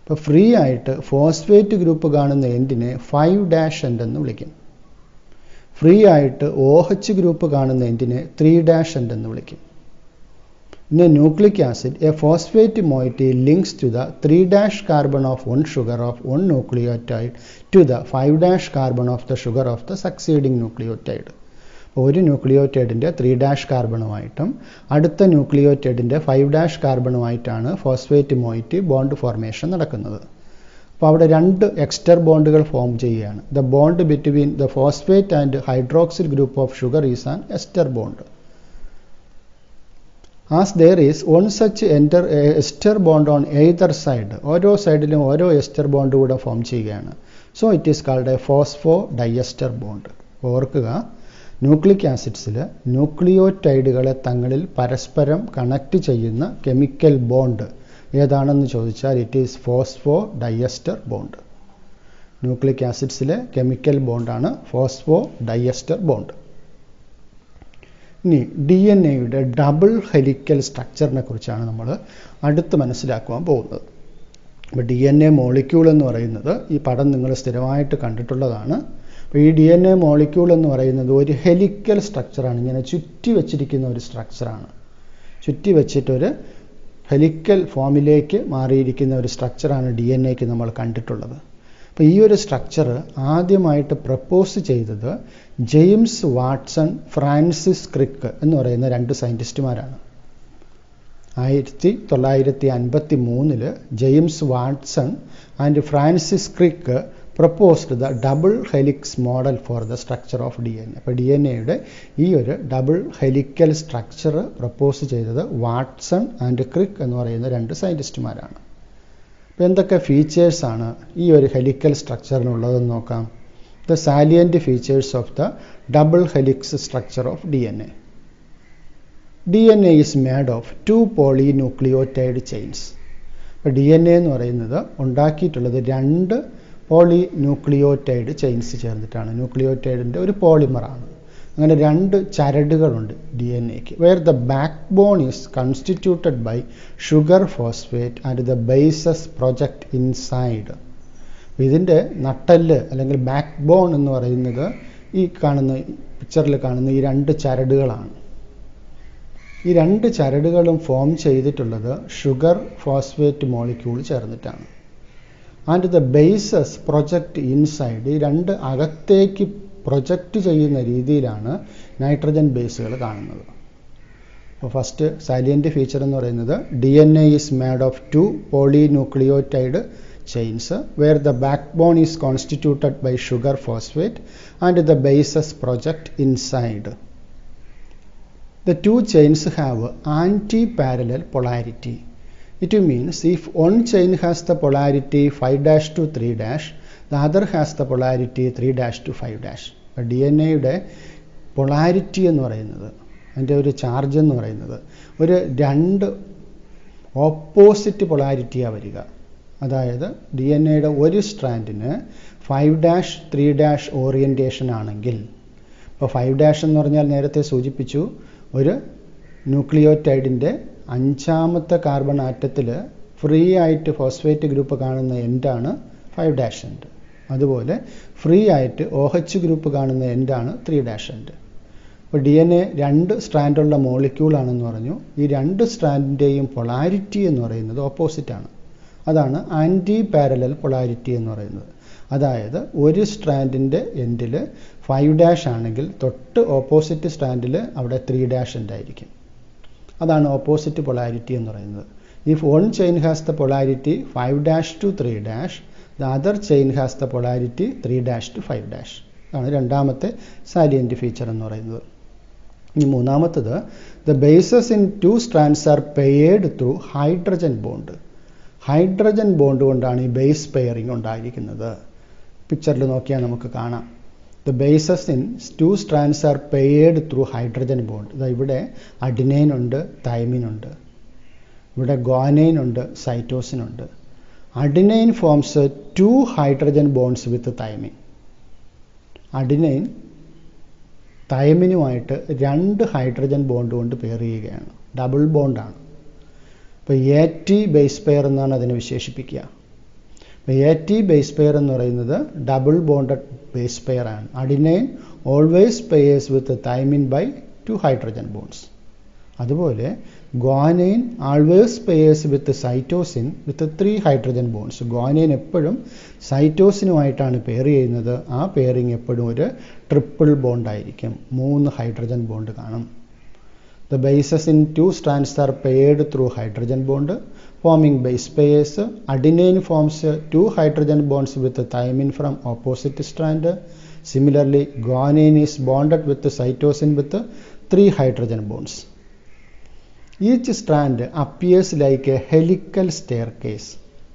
അപ്പോൾ ഫ്രീ ആയിട്ട് ഫോസ്ഫേറ്റ് ഗ്രൂപ്പ് കാണുന്ന എൻഡിനെ 5' എൻഡ് എന്ന് വിളിക്കും. ഫ്രീ ആയിട്ട് OH ഗ്രൂപ്പ് കാണുന്ന എൻഡിനെ 3' എൻഡ് എന്ന് വിളിക്കും. പിന്നെ nucleic acid a phosphate moiety links to the 3' carbon of 1 sugar of 1 nucleotide to the 5' carbon of the sugar of the succeeding nucleotide. ഒരു ന്യൂക്ലിയോറ്റൈഡിൻ്റെ 3' കാർബണുമായിട്ടും അടുത്ത ന്യൂക്ലിയോറ്റൈഡിൻ്റെ 5' കാർബണുമായിട്ടാണ് ഫോസ്ഫേറ്റ് മോയിറ്റി ബോണ്ട് ഫോർമേഷൻ നടക്കുന്നത്. അപ്പോൾ അവിടെ 2 എക്സ്റ്റർ ബോണ്ടുകൾ ഫോം ചെയ്യുകയാണ്. The bond between the phosphate and hydroxyl group of sugar is an ester bond. As there is one such ester bond on either side, ഓരോ സൈഡിലും ഓരോ എസ്റ്റർ ബോണ്ട് കൂടെ form ചെയ്യുകയാണ്. So it is called a phosphodiester bond. ഓർക്കുക, nucleic ആസിഡ്സിൽ ന്യൂക്ലിയോറ്റൈഡുകളെ തങ്ങളിൽ പരസ്പരം കണക്ട് ചെയ്യുന്ന കെമിക്കൽ ബോണ്ട് ഏതാണെന്ന് ചോദിച്ചാൽ it is phosphodiester bond. Nucleic ആസിഡ്സിലെ കെമിക്കൽ ബോണ്ടാണ് ഫോസ്ഫോ ഡൈഎസ്റ്റർ ബോണ്ട്. ഇനി DNA-യുടെ ഡബിൾ ഹെലിക്കൽ സ്ട്രക്ചറിനെ കുറിച്ചാണ് നമ്മൾ അടുത്ത് മനസ്സിലാക്കുവാൻ പോകുന്നത്. അപ്പോൾ DNA മോളിക്യൂൾ എന്ന് പറയുന്നത് ഈ പടം നിങ്ങൾ സ്ഥിരമായിട്ട് കണ്ടിട്ടുള്ളതാണ്. അപ്പോൾ ഈ DNA മോളിക്യൂൾ എന്ന് പറയുന്നത് ഒരു ഹെലിക്കൽ സ്ട്രക്ചറാണ്, ഇങ്ങനെ ചുറ്റി വച്ചിരിക്കുന്ന ഒരു സ്ട്രക്ചറാണ്. ചുറ്റി വെച്ചിട്ടൊരു ഹെലിക്കൽ ഫോമിലേക്ക് മാറിയിരിക്കുന്ന ഒരു സ്ട്രക്ചറാണ് DNA-ക്ക് നമ്മൾ കണ്ടിട്ടുള്ളത്. അപ്പോൾ ഈ ഒരു സ്ട്രക്ചർ ആദ്യമായിട്ട് പ്രപ്പോസ് ചെയ്തത് ജെയിംസ് വാട്സൺ, ഫ്രാൻസിസ് ക്രിക്ക് എന്ന് പറയുന്ന 2 സയൻറ്റിസ്റ്റുമാരാണ്. 1953 James Watson and Francis Crick proposed the double helix model for the structure of DNA. അപ്പോൾ DNA-യുടെ ഈ ഒരു ഡബിൾ ഹെലിക്കൽ സ്ട്രക്ചർ പ്രപ്പോസ് ചെയ്തത് വാട്സൺ ആൻഡ് ക്രിക്ക് എന്ന് പറയുന്ന 2 സയൻറ്റിസ്റ്റുമാരാണ്. അപ്പോൾ എന്തൊക്കെ ഫീച്ചേഴ്സാണ് ഈ ഒരു ഹെലിക്കൽ സ്ട്രക്ചറിനുള്ളതെന്ന് നോക്കാം. The salient features of the double helix structure of DNA. DNA is made of 2 polynucleotide chains. അപ്പോൾ DNA എന്ന് പറയുന്നത് ഉണ്ടാക്കിയിട്ടുള്ളത് 2 പോളിന്യൂക്ലിയോറ്റൈഡ് ചെയിൻസ് ചേർന്നിട്ടാണ്. ന്യൂക്ലിയോറ്റൈഡിൻ്റെ ഒരു പോളിമറാണ്. അങ്ങനെ 2 ചരടുകളുണ്ട് DNA-ക്ക്. Where the backbone is constituted by sugar phosphate and the bases project inside. ഇതിൻ്റെ നട്ടെല്ല് അല്ലെങ്കിൽ ബാക്ക് ബോൺ എന്ന് പറയുന്നത് ഈ കാണുന്ന പിക്ചറിൽ കാണുന്ന ഈ 2 ചരടുകളാണ്. ഈ 2 ചരടുകളും ഫോം ചെയ്തിട്ടുള്ളത് ഷുഗർ ഫോസ്ഫേറ്റ് മോളിക്യൂൾ ചേർന്നിട്ടാണ്. And the bases project inside, ഈ 2 അകത്തേക്ക് പ്രൊജക്റ്റ് ചെയ്യുന്ന രീതിയിലാണ് നൈട്രജൻ ബേസുകൾ കാണുന്നത്. അപ്പോൾ ഫസ്റ്റ് സാലിയൻറ്റ് ഫീച്ചർ എന്ന് പറയുന്നത് DNA is made of 2 പോളിന്യൂക്ലിയോറ്റൈഡ് chains where the backbone is constituted by sugar phosphate and the bases project inside. The 2 chains have anti-parallel polarity. It means if one chain has the polarity 5' to 3', the other has the polarity 3' to 5'. DNA-യുടെ polarity എന്ന് പറയുന്നത്, അതിൻ്റെ ഒരു charge എന്ന് പറയുന്നത് ഒരു 2 opposite പൊളാരിറ്റിയാണ് വരിക. അതായത് DNA-യുടെ ഒരു സ്ട്രാൻഡിന് 5' 3' ഓറിയൻറ്റേഷൻ ആണെങ്കിൽ, ഇപ്പോൾ 5' എന്ന് പറഞ്ഞാൽ നേരത്തെ സൂചിപ്പിച്ചു ഒരു ന്യൂക്ലിയോറ്റൈഡിൻ്റെ 5ാമത്തെ കാർബൺ ആറ്റത്തിൽ ഫ്രീ ആയിട്ട് ഫോസ്ഫേറ്റ് ഗ്രൂപ്പ് കാണുന്ന എൻഡാണ് 5' എൻഡ്. അതുപോലെ ഫ്രീ ആയിട്ട് OH ഗ്രൂപ്പ് കാണുന്ന എൻഡാണ് 3' എൻഡ്. അപ്പോൾ DNA 2 സ്ട്രാൻഡുള്ള മോളിക്യൂളാണെന്ന് പറഞ്ഞു. ഈ 2 സ്ട്രാൻഡിൻ്റെയും പൊളാരിറ്റി എന്ന് പറയുന്നത് ഓപ്പോസിറ്റാണ്. അതാണ് ആൻറ്റി പാരലൽ പൊളാരിറ്റി എന്ന് പറയുന്നത്. അതായത് ഒരു സ്ട്രാൻഡിൻ്റെ എൻഡിൽ 5' ആണെങ്കിൽ തൊട്ട് ഓപ്പോസിറ്റ് സ്ട്രാൻഡിൽ അവിടെ 3' എൻഡ് ആയിരിക്കും. അതാണ് ഓപ്പോസിറ്റ് പൊളാരിറ്റി എന്ന് പറയുന്നത്. If one chain has the polarity 5' to 3', the other chain has the polarity 3' to 5'. ആണ് രണ്ടാമത്തെ സാലിയൻറ്റ് ഫീച്ചർ എന്ന് പറയുന്നത്. ഇനി മൂന്നാമത്തത്, the bases in 2 strands are paired through hydrogen bond. Hydrogen bond കൊണ്ടാണ് ഈ ബേസ് പെയറിംഗ് ഉണ്ടായിരിക്കുന്നത്. പിക്ചറിൽ നോക്കിയാൽ നമുക്ക് കാണാം. The bases in 2 strands are paired through hydrogen bond. ഇവിടെ അഡിനൈൻ ഉണ്ട്, തൈമിൻ ഉണ്ട്. ഇവിടെ ഗുവാനൈൻ ഉണ്ട്, സൈറ്റോസിൻ ഉണ്ട്. അഡിനൈൻ ഫോംസ് 2 ഹൈഡ്രജൻ ബോണ്ട്സ് വിത്ത് തൈമിൻ. അഡിനൈൻ തൈമിനുമായിട്ട് 2 ഹൈഡ്രജൻ ബോണ്ട് കൊണ്ട് പെയർ ചെയ്യുകയാണ്. ഡബിൾ ബോണ്ടാണ്. ഇപ്പോൾ AT ബേസ് പെയർ എന്നാണ് അതിനെ വിശേഷിപ്പിക്കുക. അപ്പോൾ AT ബേസ് പെയർ എന്ന് പറയുന്നത് ഡബിൾ ബോണ്ടഡ് ബേസ് പെയർ ആണ്. Adenine always pairs with thymine by 2 hydrogen bonds. അതുപോലെ guanine always pairs with cytosine with 3 hydrogen bonds. Guanine എപ്പോഴും സൈറ്റോസിനുമായിട്ടാണ് പെയർ ചെയ്യുന്നത്. ആ പെയറിങ് എപ്പോഴും ഒരു ട്രിപ്പിൾ ബോണ്ടായിരിക്കും. 3 ഹൈഡ്രജൻ ബോണ്ട് കാണും. The bases in 2 strands are paired through hydrogen bond, forming base pairs. Adenine forms 2 hydrogen bonds with thymine from opposite strand. Similarly, guanine is bonded with cytosine with 3 hydrogen bonds. Each strand appears like a helical staircase.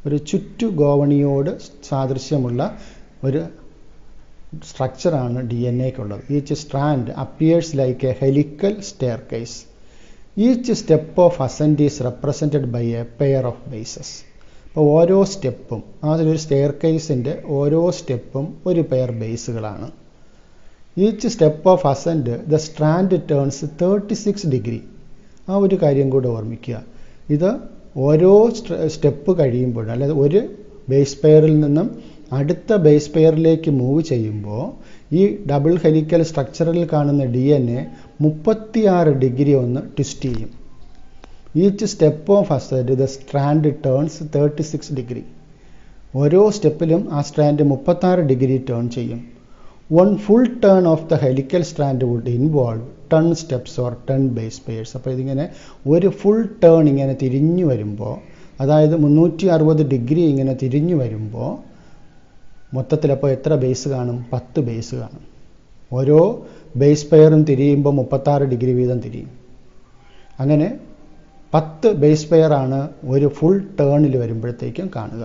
ഒരു ചുറ്റുഗോവണിയോട് സാദൃശ്യമുള്ള ഒരു സ്ട്രക്ചറാണ് DNA-ക്കുള്ളത്. Each strand appears like a helical staircase. Each step of ascend is represented by a pair of bases. അപ്പോൾ ഓരോ സ്റ്റെപ്പും, അതിലൊരു സ്റ്റെയർകേസിൻ്റെ ഓരോ സ്റ്റെപ്പും ഒരു പെയർ ബേസുകളാണ്. Each step of ascend the strand turns 36 degree. ആ ഒരു കാര്യം കൂടെ ഓർമ്മിക്കുക. ഇത് ഓരോ സ്റ്റെപ്പ് കഴിയുമ്പോൾ, അല്ലാതെ ഒരു ബേസ് പെയറിൽ നിന്നും അടുത്ത ബേസ് പെയറിലേക്ക് മൂവ് ചെയ്യുമ്പോൾ ഈ ഡബിൾ ഹെലിക്കൽ സ്ട്രക്ചറിൽ കാണുന്ന DNA 36 ഡിഗ്രി ഒന്ന് ട്വിസ്റ്റ് ചെയ്യും. Each step of ascend the strand turns 36 degree. ഓരോ സ്റ്റെപ്പിലും ആ സ്ട്രാൻഡ് 36 ഡിഗ്രി ടേൺ ചെയ്യും. 1 full turn of the helical strand would involve 10 steps or 10 base pairs. അപ്പോൾ ഇതിങ്ങനെ ഒരു ഫുൾ ടേൺ ഇങ്ങനെ തിരിഞ്ഞു വരുമ്പോൾ, അതായത് 360 ഡിഗ്രി ഇങ്ങനെ തിരിഞ്ഞു വരുമ്പോൾ മൊത്തത്തിലപ്പോൾ എത്ര ബേസ് കാണും? 10 ബേസ് കാണും. ഓരോ ബേസ് പെയറും തിരിയുമ്പോൾ 36 ഡിഗ്രി വീതം തിരിയും. അങ്ങനെ 10 ബേസ് പെയറാണ് ഒരു ഫുൾ ടേണിൽ വരുമ്പോഴത്തേക്കും കാണുക.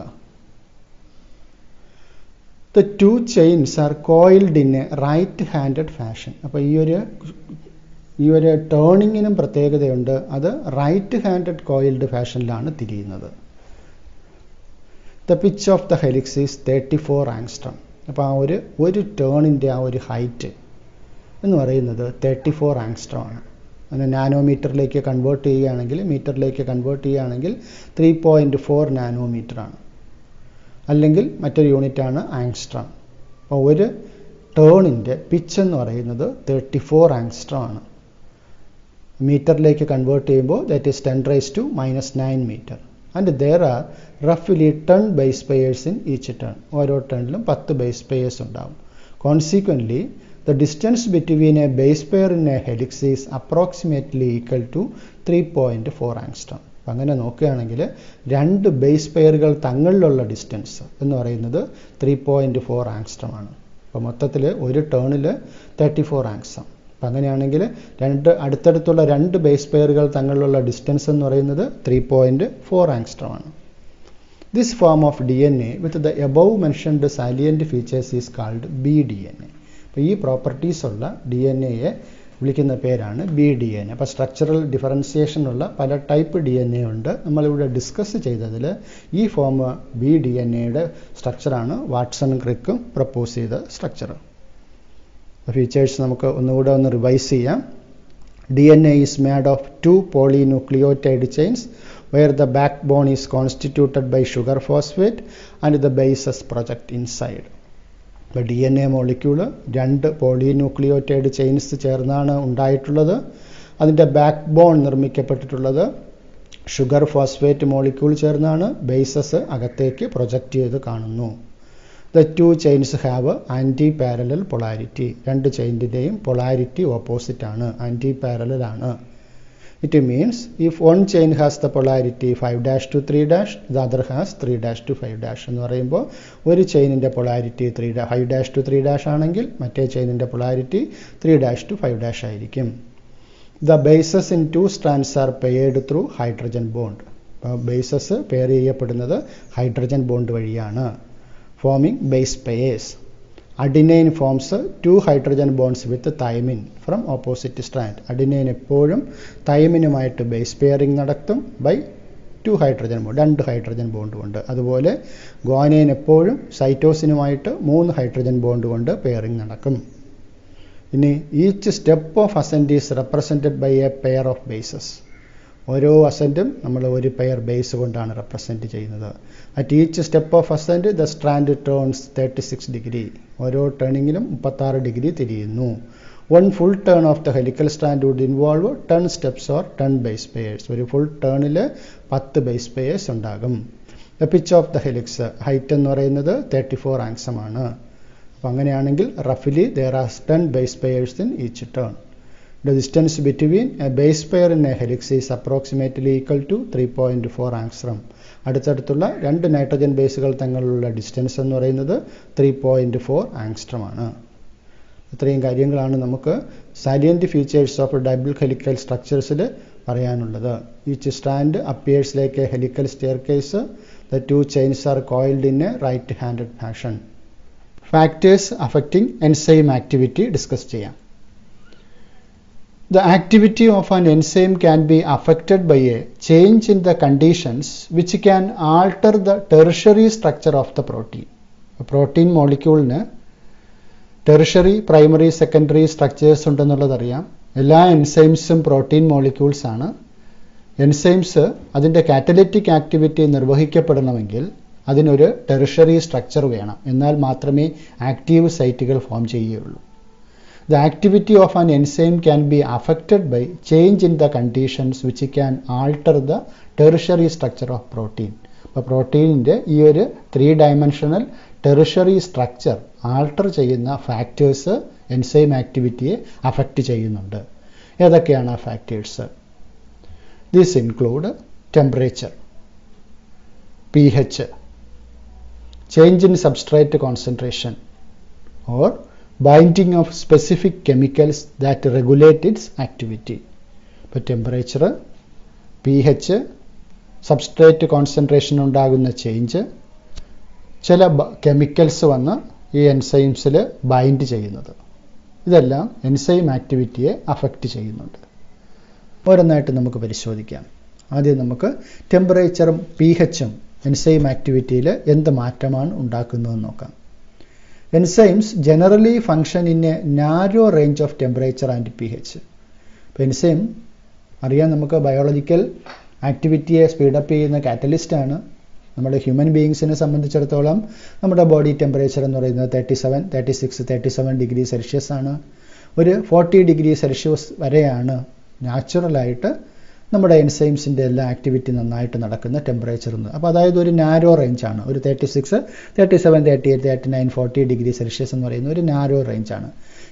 The 2 chains are coiled in a right-handed fashion. അപ്പോൾ ഈ ഒരു ടേണിങ്ങിനും പ്രത്യേകതയുണ്ട്. അത് റൈറ്റ് ഹാൻഡഡ് കോയിൽഡ് ഫാഷനിലാണ് തിരിയുന്നത്. The pitch of the helix is 34 angstrom. അപ്പോൾ ആ ഒരു ടേണിൻ്റെ ആ ഒരു ഹൈറ്റ് എന്ന് പറയുന്നത് 34 angstrom ആണ്. അങ്ങനെ നാനോമീറ്ററിലേക്ക് കൺവേർട്ട് ചെയ്യുകയാണെങ്കിൽ, മീറ്ററിലേക്ക് കൺവേർട്ട് ചെയ്യുകയാണെങ്കിൽ 3.4 നാനോമീറ്ററാണ്. അല്ലെങ്കിൽ മറ്റൊരു യൂണിറ്റാണ് ആങ്സ്ട്രം. അപ്പോൾ ഒരു ടേണിൻ്റെ പിച്ച് എന്ന് പറയുന്നത് 34 angstrom ആണ്. മീറ്ററിലേക്ക് കൺവേർട്ട് ചെയ്യുമ്പോൾ that is 10⁻⁻9 metre. And there are റഫ്ലി 10 base pairs in each turn. ഓരോ ടേണിലും 10 ബേസ് പെയേഴ്സ് ഉണ്ടാവും. Consequently the distance between a base pair in a helix is approximately equal to 3.4 angstrom. അപ്പം അങ്ങനെ നോക്കുകയാണെങ്കിൽ 2 ബേസ് പെയറുകൾ തങ്ങളിലുള്ള ഡിസ്റ്റൻസ് എന്ന് പറയുന്നത് 3.4 angstrom ആണ്. അപ്പോൾ മൊത്തത്തിൽ ഒരു ടേണിൽ 34 angstrom. അപ്പം അങ്ങനെയാണെങ്കിൽ അടുത്തടുത്തുള്ള 2 ബേസ് പെയറുകൾ തങ്ങളിലുള്ള ഡിസ്റ്റൻസ് എന്ന് പറയുന്നത് 3.4 angstrom ആണ്. This form of DNA with the above mentioned salient features is called BDNA. അപ്പോൾ ഈ പ്രോപ്പർട്ടീസ് ഉള്ള DNA-യെ വിളിക്കുന്ന പേരാണ് BDNA. അപ്പോൾ സ്ട്രക്ചറൽ ഡിഫറൻസിയേഷനുള്ള പല ടൈപ്പ് DNA ഉണ്ട്. നമ്മളിവിടെ ഡിസ്കസ് ചെയ്തതിൽ ഈ ഫോം BDNA-യുടെ സ്ട്രക്ചറാണ് വാട്സൺ ക്രിക്കും പ്രപ്പോസ് ചെയ്ത സ്ട്രക്ചർ. ഫീച്ചേഴ്സ് നമുക്ക് ഒന്നുകൂടെ ഒന്ന് റിവൈസ് ചെയ്യാം. DNA is made of 2 polynucleotide chains where the backbone is constituted by sugar phosphate and the bases project inside. ഇപ്പോൾ DNA മോളിക്യൂള് 2 പോളിന്യൂക്ലിയോറ്റൈഡ് ചെയിൻസ് ചേർന്നാണ് ഉണ്ടായിട്ടുള്ളത്. അതിൻ്റെ ബാക്ക് ബോൺ നിർമ്മിക്കപ്പെട്ടിട്ടുള്ളത് ഷുഗർ ഫോസ്ഫേറ്റ് മോളിക്യൂൾ ചേർന്നാണ്. ബേസസ് അകത്തേക്ക് പ്രൊജക്റ്റ് ചെയ്ത് കാണുന്നു. The two chains have anti-parallel polarity. രണ്ട് ചെയിനിൻ്റെയും പൊളാരിറ്റി ഓപ്പോസിറ്റ് ആണ്, ആൻറ്റി-പാരലൽ ആണ്. It means if one chain has the polarity 5' to 3', the other has 3' to 5' എന്ന് പറയുമ്പോൾ ഒരു ചെയിനിൻ്റെ പൊളാരിറ്റി 5' to 3' ആണെങ്കിൽ മറ്റേ ചെയിനിൻ്റെ പൊളാരിറ്റി 3' to 5' ആയിരിക്കും. The bases in two strands are paired through hydrogen bond. Bases pair ചെയ്യപ്പെടുന്നത് hydrogen bond വഴിയാണ്. Forming base pairs. Adenine forms 2 hydrogen bonds with thymine from opposite strand. Adenine എപ്പോഴും തൈമിനുമായിട്ട് base pairing നടത്തും by 2 hydrogen bond, 2 hydrogen bond കൊണ്ട്. അതുപോലെ guanine എപ്പോഴും സൈറ്റോസിനുമായിട്ട് 3 hydrogen bond കൊണ്ട് പെയറിംഗ് നടക്കും. ഇനി each step of ascend is represented by a pair of bases. ഓരോ അസെൻറ്റും നമ്മൾ ഒരു പെയർ ബേസ് കൊണ്ടാണ് റെപ്രസെൻറ്റ് ചെയ്യുന്നത്. At each step of ascent the strand turns 36 degree. ഓരോ ടേണിങ്ങിലും 36 ഡിഗ്രി തിരിയുന്നു. 1 full turn of the helical strand would involve 10 steps or 10 base pairs. ഒരു ഫുൾ ടേണിൽ 10 ബേസ് പെയേഴ്സ് ഉണ്ടാകും. The pitch of the helix, height എന്ന് പറയുന്നത് 34 ആങ്സമാണ്. അപ്പോൾ അങ്ങനെയാണെങ്കിൽ റഫ്ലി there are 10 base pairs in each turn. The distance between a base pair in a helix is approximately equal to 3.4 angstrom. അടുത്തടുത്തുള്ള 2 nitrogen ബേസുകൾ തമ്മിലുള്ള distance എന്ന് പറയുന്നത് 3.4 angstrom ആണ്. ഇത്രയും കാര്യങ്ങളാണ് നമുക്ക് salient features of double helical സ്ട്രക്ചേഴ്സിൽ പറയാനുള്ളത്. Each strand appears like a helical staircase. The 2 chains are coiled in a right handed fashion. Factors affecting enzyme activity discuss ചെയ്യാം. The activity of an enzyme can be affected by a change in the conditions which can alter the tertiary structure of the protein. Protein മോളിക്യൂളിന് tertiary, primary, secondary structures ഉണ്ടെന്നുള്ളതറിയാം. എല്ലാ എൻസൈംസും protein molecules ആണ്. Enzymes അതിൻ്റെ catalytic activity നിർവഹിക്കപ്പെടണമെങ്കിൽ അതിനൊരു tertiary structure വേണം. എന്നാൽ മാത്രമേ ആക്റ്റീവ് സൈറ്റുകൾ ഫോം ചെയ്യുകയുള്ളൂ. The activity of an enzyme can be affected by change in the conditions which can alter the tertiary structure of protein. അപ്പോൾ പ്രോട്ടീനിൻ്റെ ഈ ഒരു 3-dimensional ടെറിഷറി സ്ട്രക്ചർ ആൾട്ടർ ചെയ്യുന്ന ഫാക്ടേഴ്സ് എൻസൈം ആക്ടിവിറ്റിയെ അഫക്റ്റ് ചെയ്യുന്നുണ്ട്. ഏതൊക്കെയാണ് ആ factors? These include temperature, pH, change in substrate concentration or binding of specific chemicals that regulate its activity. ഇപ്പോൾ temperature, pH, substrate concentration ഉണ്ടാകുന്ന ചേഞ്ച്, ചില കെമിക്കൽസ് വന്ന് ഈ എൻസൈംസിൽ ബൈൻഡ് ചെയ്യുന്നത്, ഇതെല്ലാം എൻസൈം ആക്ടിവിറ്റിയെ അഫക്റ്റ് ചെയ്യുന്നുണ്ട്. ഓരോന്നായിട്ട് നമുക്ക് പരിശോധിക്കാം. ആദ്യം നമുക്ക് ടെമ്പറേച്ചറും pHഉം എൻസൈം ആക്ടിവിറ്റിയിൽ എന്ത് മാറ്റമാണ് ഉണ്ടാക്കുന്നതെന്ന് നോക്കാം. Enzymes generally function in a narrow range of temperature and pH. ഇപ്പോൾ എൻസൈം അറിയാം, നമുക്ക് ബയോളജിക്കൽ ആക്ടിവിറ്റിയെ സ്പീഡപ്പ് ചെയ്യുന്ന കാറ്റലിസ്റ്റ് ആണ്. നമ്മുടെ ഹ്യൂമൻ ബീയിങ്സിനെ സംബന്ധിച്ചിടത്തോളം നമ്മുടെ ബോഡി ടെമ്പറേച്ചർ എന്ന് പറയുന്നത് 37 ഡിഗ്രി സെൽഷ്യസ് ആണ്. ഒരു 40 ഡിഗ്രി സെൽഷ്യസ് വരെയാണ് നാച്ചുറലായിട്ട് നമ്മുടെ എൻസൈംസിൻ്റെ എല്ലാ ആക്ടിവിറ്റി നന്നായിട്ട് നടക്കുന്ന ടെമ്പറേച്ചർ എന്ന്. അപ്പോൾ അതായത് ഒരു നാരോ റേഞ്ചാണ്. ഒരു 36, 37, 38, 39, 40 ഡിഗ്രി സെൽഷ്യസ് എന്ന് പറയുന്ന ഒരു നാരോ റേഞ്ചാണ്.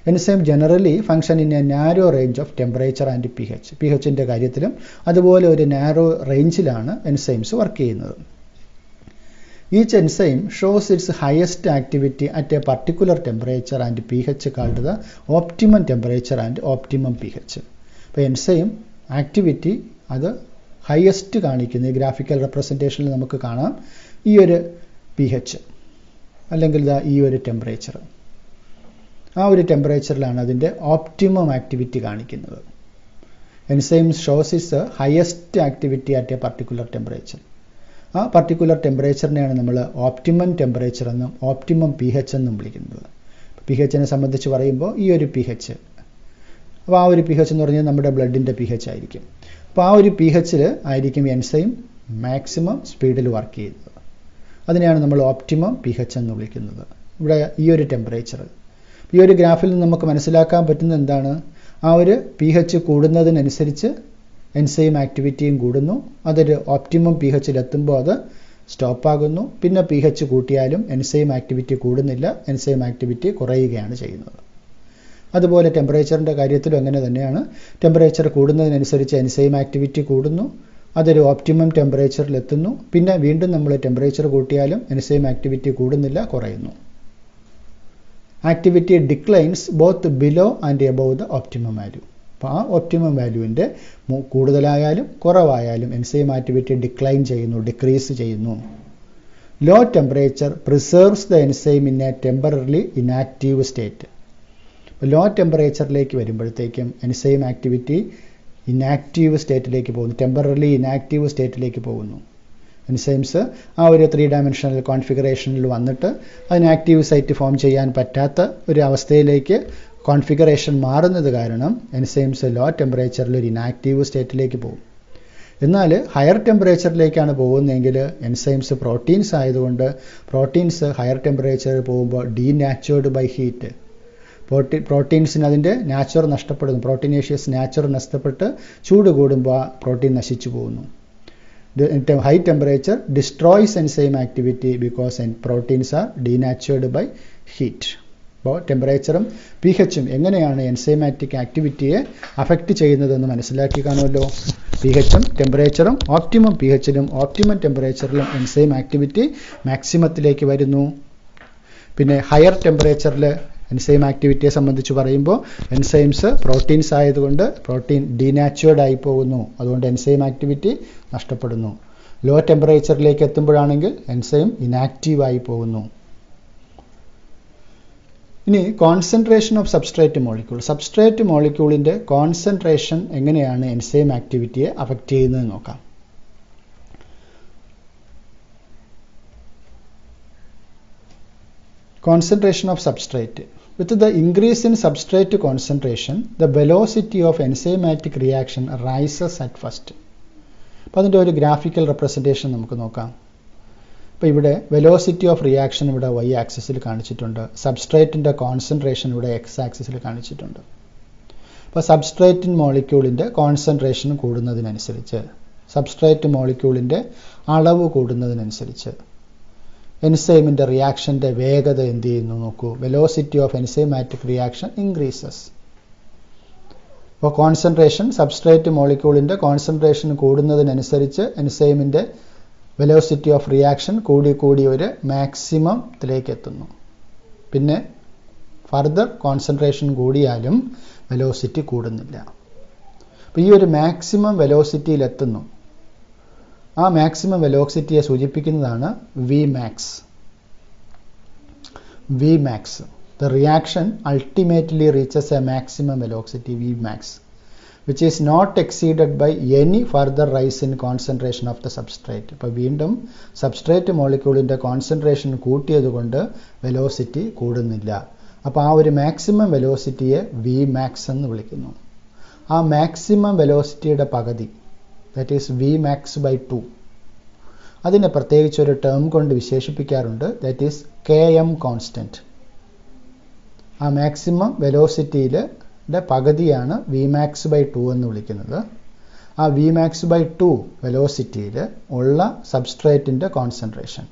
Enzyme generally function in a narrow range of temperature and pH. pHൻ്റെ കാര്യത്തിലും അതുപോലെ ഒരു നാരോ റേഞ്ചിലാണ് എൻസൈംസ് വർക്ക് ചെയ്യുന്നത്. Each enzyme shows its highest activity at a particular temperature and pH called the optimum temperature and optimum pH. അപ്പോൾ enzyme activity അത് highest കാണിക്കുന്ന ഈ ഗ്രാഫിക്കൽ റെപ്രസെൻറ്റേഷനിൽ നമുക്ക് കാണാം. ഈ ഒരു pH അല്ലെങ്കിൽ ഈ ഒരു ടെമ്പറേച്ചർ, ആ ഒരു ടെമ്പറേച്ചറിലാണ് അതിൻ്റെ ഓപ്റ്റിമം ആക്ടിവിറ്റി കാണിക്കുന്നത്. Enzyme shows is highest activity at A particular temperature. ആ പർട്ടിക്കുലർ ടെമ്പറേച്ചറിനെയാണ് നമ്മൾ ഓപ്റ്റിമം ടെമ്പറേച്ചർ എന്നും ഓപ്റ്റിമം pH എന്നും വിളിക്കുന്നത്. pHനെ സംബന്ധിച്ച് പറയുമ്പോൾ ഈ ഒരു pH അപ്പോൾ ആ ഒരു pH എന്ന് പറഞ്ഞാൽ നമ്മുടെ ബ്ലഡിൻ്റെ pH ആയിരിക്കും. അപ്പോൾ ആ ഒരു pHൽ ആയിരിക്കും എൻസൈം മാക്സിമം സ്പീഡിൽ വർക്ക് ചെയ്യുന്നത്. അതിനെയാണ് നമ്മൾ ഓപ്റ്റിമം pH എന്ന് വിളിക്കുന്നത്. ഇവിടെ ഈ ഒരു ടെമ്പറേച്ചർ, ഈ ഒരു ഗ്രാഫിൽ നിന്ന് നമുക്ക് മനസ്സിലാക്കാൻ പറ്റുന്നത് എന്താണ്? ആ ഒരു pH കൂടുന്നതിനനുസരിച്ച് എൻസൈം ആക്ടിവിറ്റിയും കൂടുന്നു. അതൊരു ഓപ്റ്റിമം pHൽ എത്തുമ്പോൾ അത് സ്റ്റോപ്പാകുന്നു. പിന്നെ pH കൂട്ടിയാലും എൻസൈം ആക്ടിവിറ്റി കൂടുന്നില്ല, എൻസൈം ആക്ടിവിറ്റി കുറയുകയാണ് ചെയ്യുന്നത്. അതുപോലെ ടെമ്പറേച്ചറിൻ്റെ കാര്യത്തിലും അങ്ങനെ തന്നെയാണ്. ടെമ്പറേച്ചർ കൂടുന്നതിനനുസരിച്ച് എൻസൈം ആക്ടിവിറ്റി കൂടുന്നു, അതൊരു ഓപ്റ്റിമം ടെമ്പറേച്ചറിൽ എത്തുന്നു. പിന്നെ വീണ്ടും നമ്മൾ ടെമ്പറേച്ചർ കൂട്ടിയാലും എൻസൈം ആക്ടിവിറ്റി കൂടുന്നില്ല, കുറയുന്നു. Activity declines both below and above the optimum value. അപ്പോൾ ആ ഓപ്റ്റിമം വാല്യൂവിൻ്റെ കൂടുതലായാലും കുറവായാലും എൻസൈം ആക്ടിവിറ്റി ഡിക്ലൈൻ ചെയ്യുന്നു, ഡിക്രീസ് ചെയ്യുന്നു. Low temperature preserves the enzyme in a temporarily inactive state. Low ടെമ്പറേച്ചറിലേക്ക് വരുമ്പോഴത്തേക്കും എൻസൈം ആക്ടിവിറ്റി ഇനാക്റ്റീവ് സ്റ്റേറ്റിലേക്ക് പോകുന്നു, ടെമ്പററിലി ഇനാക്റ്റീവ് സ്റ്റേറ്റിലേക്ക് പോകുന്നു. എൻസൈംസ് ആ ഒരു 3 ഡയമെൻഷണൽ കോൺഫിഗറേഷനിൽ വന്നിട്ട് അതിന് ആക്റ്റീവ് സൈറ്റ് ഫോം ചെയ്യാൻ പറ്റാത്ത ഒരു അവസ്ഥയിലേക്ക് കോൺഫിഗറേഷൻ മാറുന്നത് കാരണം എൻസൈംസ് ലോ ടെമ്പറേച്ചറിൽ ഒരു ഇനാക്റ്റീവ് സ്റ്റേറ്റിലേക്ക് പോകും. എന്നാൽ ഹയർ ടെമ്പറേച്ചറിലേക്കാണ് പോകുന്നതെങ്കിൽ എൻസൈംസ് പ്രോട്ടീൻസ് ആയതുകൊണ്ട് പ്രോട്ടീൻസ് ഹയർ ടെമ്പറേച്ചറിൽ പോകുമ്പോൾ ഡീനാച്ചുവേർഡ് ബൈ ഹീറ്റ്. പ്രോട്ടീൻസിന് അതിൻ്റെ നാച്ചുറൽ നഷ്ടപ്പെടുന്നു, പ്രോട്ടീനേഷ്യസ് നാച്ചുറൽ നഷ്ടപ്പെട്ട് ചൂട് കൂടുമ്പോൾ ആ പ്രോട്ടീൻ നശിച്ചു പോകുന്നു. High temperature destroys enzyme activity because proteins are denatured by heat. അപ്പോൾ ടെമ്പറേച്ചറും pHും എങ്ങനെയാണ് എൻസൈമാറ്റിക് ആക്ടിവിറ്റിയെ അഫക്റ്റ് ചെയ്യുന്നതെന്ന് മനസ്സിലാക്കി കാണുമല്ലോ. pHും ടെമ്പറേച്ചറും ഓപ്റ്റിമം pHലും ഓപ്റ്റിമം ടെമ്പറേച്ചറിലും എൻസൈം ആക്ടിവിറ്റി മാക്സിമത്തിലേക്ക് വരുന്നു. പിന്നെ ഹയർ ടെമ്പറേച്ചറിൽ എൻസൈം ആക്ടിവിറ്റിയെ സംബന്ധിച്ച് പറയുമ്പോൾ എൻസൈംസ് പ്രോട്ടീൻസ് ആയതുകൊണ്ട് പ്രോട്ടീൻ ഡീനാച്ചുവേർഡ് ആയി പോകുന്നു, അതുകൊണ്ട് എൻസൈം ആക്ടിവിറ്റി നഷ്ടപ്പെടുന്നു. ലോ ടെമ്പറേച്ചറിലേക്ക് എത്തുമ്പോഴാണെങ്കിൽ എൻസൈം ഇനാക്റ്റീവ് ആയി പോകുന്നു. ഇനി concentration of substrate molecule. Substrate മോളിക്യൂളിൻ്റെ കോൺസെൻട്രേഷൻ എങ്ങനെയാണ് എൻസൈം ആക്ടിവിറ്റിയെ അഫക്റ്റ് ചെയ്യുന്നത് നോക്കാം. Concentration of substrate. With the increase in substrate concentration, the velocity of enzymatic reaction rises at first. അപ്പോൾ അതിൻ്റെ ഒരു ഗ്രാഫിക്കൽ റെപ്രസെൻറ്റേഷൻ നമുക്ക് നോക്കാം. അപ്പോൾ ഇവിടെ വെലോസിറ്റി ഓഫ് റിയാക്ഷൻ ഇവിടെ y ആക്സിസിൽ കാണിച്ചിട്ടുണ്ട്, സബ്സ്ട്രേറ്റിൻ്റെ കോൺസെൻട്രേഷൻ ഇവിടെ x ആക്സിസിൽ കാണിച്ചിട്ടുണ്ട്. അപ്പോൾ സബ്സ്ട്രേറ്റ് മോളിക്യൂളിൻ്റെ കോൺസെൻട്രേഷൻ കൂടുന്നതിനനുസരിച്ച്, സബ്സ്ട്രേറ്റ് മോളിക്യൂളിൻ്റെ അളവ് കൂടുന്നതിനനുസരിച്ച് എൻസൈമിൻ്റെ റിയാക്ഷൻ്റെ വേഗത എന്ത് ചെയ്യുന്നു നോക്കൂ. Velocity of enzymatic reaction increases. അപ്പോൾ കോൺസെൻട്രേഷൻ, സബ്സ്ട്രേറ്റ് മോളിക്യൂളിൻ്റെ കോൺസെൻട്രേഷൻ കൂടുന്നതിനനുസരിച്ച് എൻസൈമിൻ്റെ വെലോസിറ്റി ഓഫ് റിയാക്ഷൻ കൂടി ഒരു മാക്സിമത്തിലേക്ക് എത്തുന്നു. പിന്നെ ഫർദർ കോൺസെൻട്രേഷൻ കൂടിയാലും വെലോസിറ്റി കൂടുന്നില്ല. അപ്പോൾ ഈ ഒരു മാക്സിമം വെലോസിറ്റിയിലെത്തുന്നു. ആ മാക്സിമം വെലോസിറ്റിയെ സൂചിപ്പിക്കുന്നതാണ് Vmax. Vmax. The reaction ultimately reaches a maximum velocity Vmax, which is not exceeded by any further rise in concentration of the substrate. ഇപ്പോൾ വീണ്ടും സബ്സ്ട്രേറ്റ് മോളിക്യൂളിൻ്റെ കോൺസെൻട്രേഷൻ കൂട്ടിയതുകൊണ്ട് വെലോസിറ്റി കൂടുന്നില്ല. അപ്പോൾ ആ ഒരു മാക്സിമം വെലോസിറ്റിയെ Vmax എന്ന് വിളിക്കുന്നു. ആ മാക്സിമം വെലോസിറ്റിയുടെ പകുതി, that is Vmax by 2. അതിനെ പ്രത്യേകിച്ച് ഒരു ടേം കൊണ്ട് വിശേഷിപ്പിക്കാറുണ്ട്, that is Km കോൺസ്റ്റൻറ്റ്. ആ മാക്സിമം വെലോസിറ്റിയുടെ പകുതിയാണ് Vmax by 2 എന്ന് വിളിക്കുന്നത്. ആ Vmax by 2 വെലോസിറ്റിയിൽ ഉള്ള സബ്സ്ട്രേറ്റിൻ്റെ കോൺസെൻട്രേഷൻ,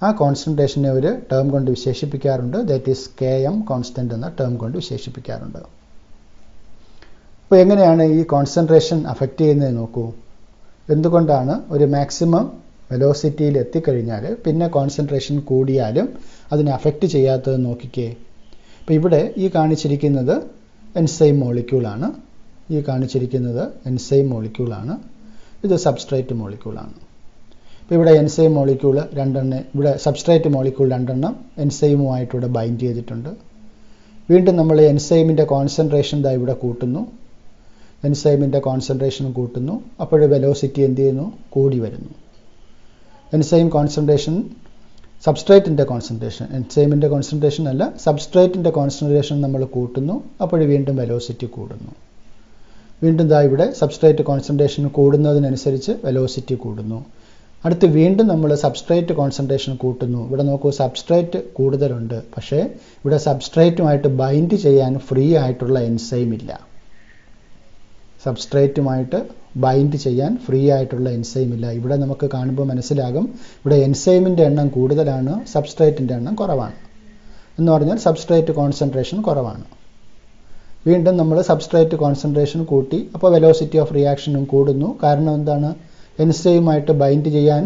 ആ കോൺസെൻട്രേഷനെ ഒരു ടേം കൊണ്ട് വിശേഷിപ്പിക്കാറുണ്ട്, that is Km കോൺസ്റ്റൻറ്റ് എന്ന ടേം കൊണ്ട് വിശേഷിപ്പിക്കാറുണ്ട്. അപ്പോൾ എങ്ങനെയാണ് ഈ കോൺസെൻട്രേഷൻ അഫക്റ്റ് ചെയ്യുന്നത് നോക്കൂ. എന്തുകൊണ്ടാണ് ഒരു മാക്സിമം വെലോസിറ്റിയിൽ എത്തിക്കഴിഞ്ഞാൽ പിന്നെ കോൺസെൻട്രേഷൻ കൂടിയാലും അതിനെ അഫക്റ്റ് ചെയ്യാത്തത് നോക്കിക്കേ. അപ്പോൾ ഇവിടെ ഈ കാണിച്ചിരിക്കുന്നത് എൻസൈം മോളിക്യൂളാണ്, ഈ കാണിച്ചിരിക്കുന്നത് എൻസൈം മോളിക്യൂളാണ്, ഇത് സബ്സ്ട്രേറ്റ് മോളിക്യൂളാണ്. അപ്പോൾ ഇവിടെ എൻസൈം മോളിക്യൂൾ രണ്ടെണ്ണം, ഇവിടെ സബ്സ്ട്രേറ്റ് മോളിക്യൂൾ രണ്ടെണ്ണം എൻസൈമുമായിട്ടിവിടെ ബൈൻഡ് ചെയ്തിട്ടുണ്ട്. വീണ്ടും നമ്മൾ എൻസൈമിൻ്റെ കോൺസെൻട്രേഷൻ ദാ ഇവിടെ കൂട്ടുന്നു, എൻസൈമിൻ്റെ കോൺസെൻട്രേഷൻ കൂട്ടുന്നു. അപ്പോൾ വെലോസിറ്റി എന്ത് ചെയ്യുന്നു, കൂടി വരുന്നു. എൻസൈം കോൺസെൻട്രേഷൻ സബ്സ്ട്രേറ്റിൻ്റെ കോൺസെൻട്രേഷൻ, എൻസൈമിൻ്റെ കോൺസെൻട്രേഷൻ അല്ല, സബ്സ്ട്രേറ്റിൻ്റെ കോൺസെൻട്രേഷൻ നമ്മൾ കൂട്ടുന്നു, അപ്പോൾ വീണ്ടും വെലോസിറ്റി കൂടുന്നു. വീണ്ടും ദാ ഇവിടെ സബ്സ്ട്രേറ്റ് കോൺസെൻട്രേഷൻ കൂടുന്നതിനനുസരിച്ച് വെലോസിറ്റി കൂടുന്നു. അടുത്ത് വീണ്ടും നമ്മൾ സബ്സ്ട്രേറ്റ് കോൺസെൻട്രേഷൻ കൂട്ടുന്നു. ഇവിടെ നോക്കൂ, സബ്സ്ട്രേറ്റ് കൂടുതലുണ്ട്, പക്ഷേ ഇവിടെ സബ്സ്ട്രേറ്റുമായിട്ട് ബൈൻഡ് ചെയ്യാൻ ഫ്രീ ആയിട്ടുള്ള എൻസൈം ഇല്ല. സബ്സ്ട്രേറ്റുമായിട്ട് ബൈൻഡ് ചെയ്യാൻ ഫ്രീ ആയിട്ടുള്ള എൻസൈം ഇല്ല. ഇവിടെ നമുക്ക് കാണുമ്പോൾ മനസ്സിലാകും, ഇവിടെ എൻസൈമിൻ്റെ എണ്ണം കൂടുതലാണ്, സബ്സ്ട്രേറ്റിൻ്റെ എണ്ണം കുറവാണ്. എന്ന് പറഞ്ഞാൽ സബ്സ്ട്രേറ്റ് കോൺസെൻട്രേഷൻ കുറവാണ്. വീണ്ടും നമ്മൾ സബ്സ്ട്രേറ്റ് കോൺസെൻട്രേഷൻ കൂട്ടി, അപ്പോൾ വെലോസിറ്റി ഓഫ് റിയാക്ഷനും കൂടുന്നു. കാരണം എന്താണ്? എൻസൈമുമായിട്ട് ബൈൻഡ് ചെയ്യാൻ,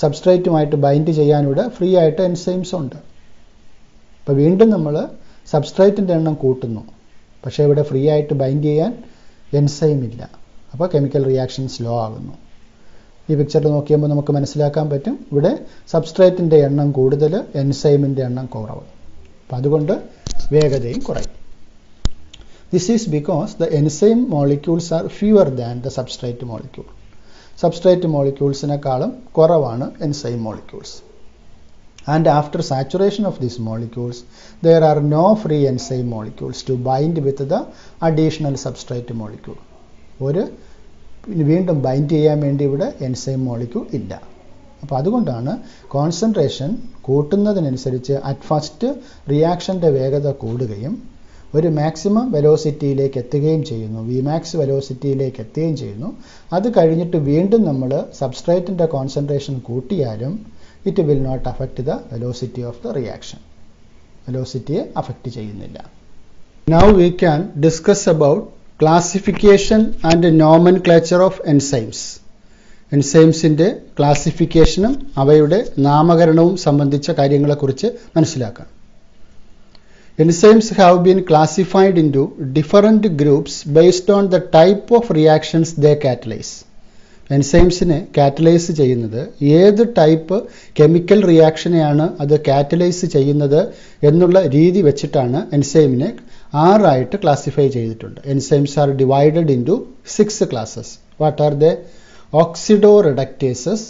സബ്സ്ട്രേറ്റുമായിട്ട് ബൈൻഡ് ചെയ്യാൻ ഇവിടെ ഫ്രീ ആയിട്ട് എൻസൈംസ് ഉണ്ട്. അപ്പോൾ വീണ്ടും നമ്മൾ സബ്സ്ട്രേറ്റിൻ്റെ എണ്ണം കൂട്ടുന്നു, പക്ഷേ ഇവിടെ ഫ്രീ ആയിട്ട് ബൈൻഡ് ചെയ്യാൻ എൻസൈം ഇല്ല. അപ്പോൾ കെമിക്കൽ റിയാക്ഷൻ സ്ലോ ആകുന്നു. ഈ പിക്ചറിൽ നോക്കിയപ്പോൾ നമുക്ക് മനസ്സിലാക്കാൻ പറ്റും, ഇവിടെ സബ്സ്ട്രേറ്റിൻ്റെ എണ്ണം കൂടുതൽ, എൻസൈമിൻ്റെ എണ്ണം കുറവ്. അപ്പം അതുകൊണ്ട് വേഗതയും കുറയും. This is because the enzyme molecules are fewer than the substrate molecule. Substrate മോളിക്യൂൾസിനെക്കാളും കുറവാണ് enzyme molecules. And after saturation of these molecules, there are no free enzyme molecules to bind with the additional substrate molecule. ഒരു വീണ്ടും bind ചെയ്യാൻ വേണ്ടി ഇവിടെ enzyme molecule ഇല്ല. അപ്പോൾ അതുകൊണ്ടാണ് കോൺസെൻട്രേഷൻ കൂട്ടുന്നതിനനുസരിച്ച് അറ്റ് ഫസ്റ്റ് റിയാക്ഷൻ്റെ വേഗത കൂടുകയും ഒരു മാക്സിമം വെലോസിറ്റിയിലേക്ക് എത്തുകയും ചെയ്യുന്നു, വിമാക്സ് വെലോസിറ്റിയിലേക്ക് എത്തുകയും ചെയ്യുന്നു. അത് കഴിഞ്ഞിട്ട് വീണ്ടും നമ്മൾ സബ്സ്ട്രേറ്റിൻ്റെ കോൺസെൻട്രേഷൻ കൂട്ടിയാലും it will not affect the velocity of the reaction. വെലോസിറ്റിയെ അഫക്റ്റ് ചെയ്യുന്നില്ല. Now we can discuss about classification and nomenclature of enzymes. എൻസൈംസിൻ്റെ ക്ലാസിഫിക്കേഷനും അവയുടെ നാമകരണവും സംബന്ധിച്ച കാര്യങ്ങളെക്കുറിച്ച് മനസ്സിലാക്കാം. Enzymes have been classified into different groups based on the type of reactions they catalyze. എൻസൈംസിനെ catalyse ചെയ്യുന്നത് ഏത് type chemical റിയാക്ഷനെയാണ് അത് കാറ്റലൈസ് ചെയ്യുന്നത് എന്നുള്ള രീതി വെച്ചിട്ടാണ് എൻസൈമിനെ 6 ആയിട്ട് ക്ലാസിഫൈ ചെയ്തിട്ടുണ്ട്. Enzymes are divided into 6 classes. What are they? Oxidoreductases,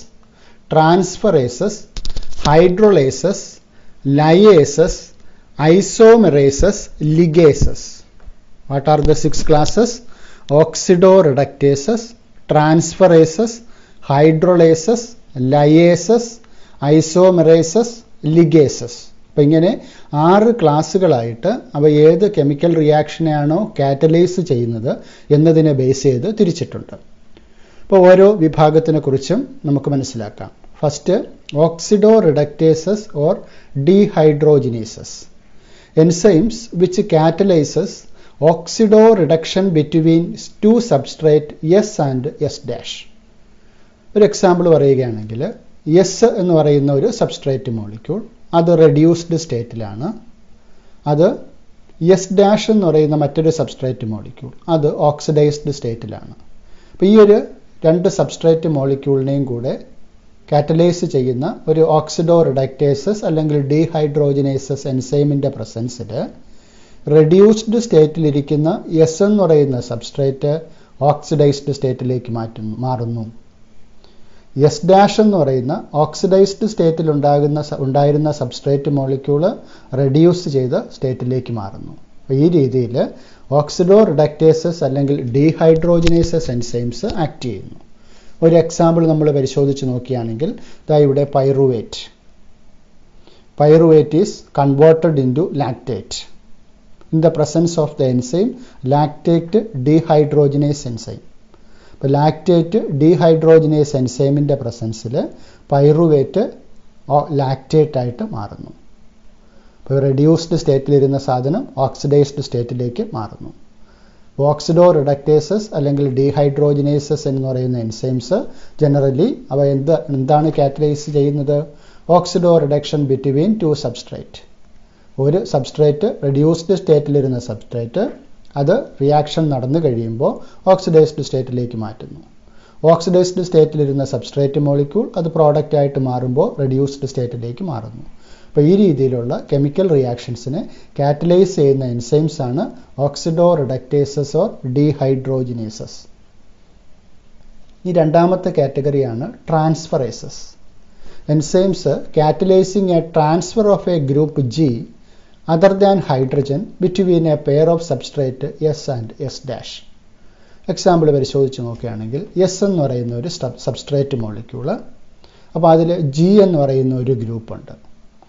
transferases, hydrolases, lyases, isomerases, ligases. What are the 6 classes? Oxidoreductases, transferases, hydrolases, lyases, isomerases, ligases. അപ്പം ഇങ്ങനെ 6 ക്ലാസ്സുകളായിട്ട് അവ ഏത് കെമിക്കൽ റിയാക്ഷനെയാണോ കാറ്റലൈസ് ചെയ്യുന്നത് എന്നതിനെ ബേസ് ചെയ്ത് തിരിച്ചിട്ടുണ്ട്. അപ്പോൾ ഓരോ വിഭാഗത്തിനെ കുറിച്ചും നമുക്ക് മനസ്സിലാക്കാം. First, oxidoreductases or dehydrogenases. Enzymes which catalyses oxidoreduction between 2 substrate S and S dash. ഒരു എക്സാമ്പിൾ പറയുകയാണെങ്കിൽ, എസ് എന്ന് പറയുന്ന ഒരു സബ്സ്ട്രേറ്റ് മോളിക്യൂൾ, അത് റെഡ്യൂസ്ഡ് സ്റ്റേറ്റിലാണ്. അത് എസ് ഡാഷ് എന്ന് പറയുന്ന മറ്റൊരു സബ്സ്ട്രേറ്റ് മോളിക്യൂൾ, അത് ഓക്സിഡൈസ്ഡ് സ്റ്റേറ്റിലാണ്. അപ്പോൾ ഈ ഒരു 2 സബ്സ്ട്രേറ്റ് മോളിക്യൂളിനെയും കൂടെ കാറ്റലൈസ് ചെയ്യുന്ന ഒരു ഓക്സിഡോ റിഡക്റ്റേസസ് അല്ലെങ്കിൽ ഡീഹൈഡ്രോജിനേസസ് എൻസൈമിൻ്റെ പ്രസൻസിൽ റെഡ്യൂസ്ഡ് സ്റ്റേറ്റിലിരിക്കുന്ന എസ് എന്ന് പറയുന്ന സബ്സ്ട്രേറ്റ് ഓക്സിഡൈസ്ഡ് സ്റ്റേറ്റിലേക്ക് മാറുന്നു. എസ് ഡാഷ് എന്ന് പറയുന്ന ഓക്സിഡൈസ്ഡ് സ്റ്റേറ്റിൽ ഉണ്ടായിരുന്ന സബ്സ്ട്രേറ്റ് മോളിക്യൂള് റെഡ്യൂസ് ചെയ്ത സ്റ്റേറ്റിലേക്ക് മാറുന്നു. അപ്പോൾ ഈ രീതിയിൽ ഓക്സിഡോ റിഡക്റ്റേസസ് അല്ലെങ്കിൽ ഡീഹൈഡ്രോജിനേസസ് എൻസൈംസ് ആക്ട് ചെയ്യുന്നു. ഒരു എക്സാമ്പിൾ നമ്മൾ പരിശോധിച്ച് നോക്കുകയാണെങ്കിൽ, ഇവിടെ pyruvate is converted into lactate. In the presence of the enzyme lactate dehydrogenase enzyme. അപ്പോൾ ലാക്ടേറ്റ് ഡീഹൈഡ്രോജിനേസ് എൻസൈമിൻ്റെ പ്രസൻസിൽ പൈറുവേറ്റ് ലാക്ടേറ്റ് ആയിട്ട് മാറുന്നു. അപ്പോൾ റെഡ്യൂസ്ഡ് സ്റ്റേറ്റിലിരുന്ന സാധനം ഓക്സിഡൈസ്ഡ് സ്റ്റേറ്റിലേക്ക് മാറുന്നു. ഓക്സിഡോ റിഡക്റ്റേസസ് അല്ലെങ്കിൽ ഡീഹൈഡ്രോജിനേസസ് എന്ന് പറയുന്ന എൻസൈംസ് ജനറലി അവ എന്താണ് കാറ്റലൈസ് ചെയ്യുന്നത്? Oxido reduction between 2 substrate. ഒരു സബ്സ്ട്രേറ്റ് റെഡ്യൂസ്ഡ് സ്റ്റേറ്റിലിരുന്ന സബ്സ്ട്രേറ്റ് അത് റിയാക്ഷൻ നടന്നു കഴിയുമ്പോൾ ഓക്സിഡൈസ്ഡ് സ്റ്റേറ്റിലേക്ക് മാറ്റുന്നു. ഓക്സിഡൈസ്ഡ് സ്റ്റേറ്റിലിരുന്ന സബ്സ്ട്രേറ്റ് മോളിക്യൂൾ അത് പ്രോഡക്റ്റ് ആയിട്ട് മാറുമ്പോൾ റെഡ്യൂസ്ഡ് സ്റ്റേറ്റിലേക്ക് മാറുന്നു. അപ്പോൾ ഈ രീതിയിലുള്ള കെമിക്കൽ റിയാക്ഷൻസിനെ കാറ്റലൈസ് ചെയ്യുന്ന എൻസൈംസ് ആണ് ഓക്സിഡോ റിഡക്റ്റേസസ് ഓർ ഡീഹൈഡ്രോജിനേസസ്. ഈ രണ്ടാമത്തെ കാറ്റഗറിയാണ് ട്രാൻസ്ഫറേസസ്. enzymes catalyzing a transfer of a group G other than hydrogen between a pair of substrate S and S dash. Example പരിശോധിച്ച് നോക്കുകയാണെങ്കിൽ എസ് എന്ന് പറയുന്ന ഒരു സബ്സ്ട്രേറ്റ് മോളിക്യൂള്, അപ്പോൾ അതിൽ ജി എന്ന് പറയുന്ന ഒരു ഗ്രൂപ്പ് ഉണ്ട്,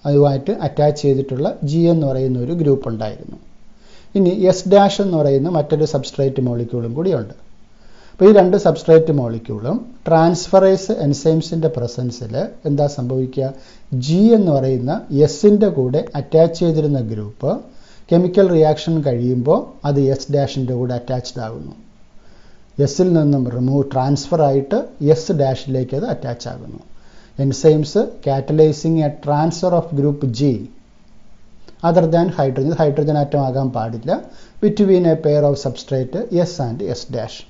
അതുമായിട്ട് അറ്റാച്ച് ചെയ്തിട്ടുള്ള ജി എന്ന് പറയുന്ന ഒരു ഗ്രൂപ്പ് ഉണ്ടായിരുന്നു. ഇനി എസ് ഡാഷ് എന്ന് പറയുന്ന മറ്റൊരു സബ്സ്ട്രേറ്റ് മോളിക്യൂളും കൂടിയുണ്ട്. അപ്പോൾ ഈ രണ്ട് സബ്സ്ട്രേറ്റ് മോളിക്യൂളും ട്രാൻസ്ഫറേസ് എൻസൈംസിൻ്റെ പ്രസൻസിൽ എന്താ സംഭവിക്കുക, ജി എന്ന് പറയുന്ന എസിൻ്റെ കൂടെ അറ്റാച്ച് ചെയ്തിരുന്ന ഗ്രൂപ്പ് കെമിക്കൽ റിയാക്ഷൻ കഴിയുമ്പോൾ അത് എസ് ഡാഷിൻ്റെ കൂടെ അറ്റാച്ച്ഡ് ആകുന്നു. എസിൽ നിന്നും ട്രാൻസ്ഫർ ആയിട്ട് എസ് ഡാഷിലേക്ക് അത് അറ്റാച്ച് ആകുന്നു. Enzymes catalysing a transfer of group G other than hydrogen, hydrogen atom ആകാൻ പാടില്ല, between a pair of substrate S and S dash.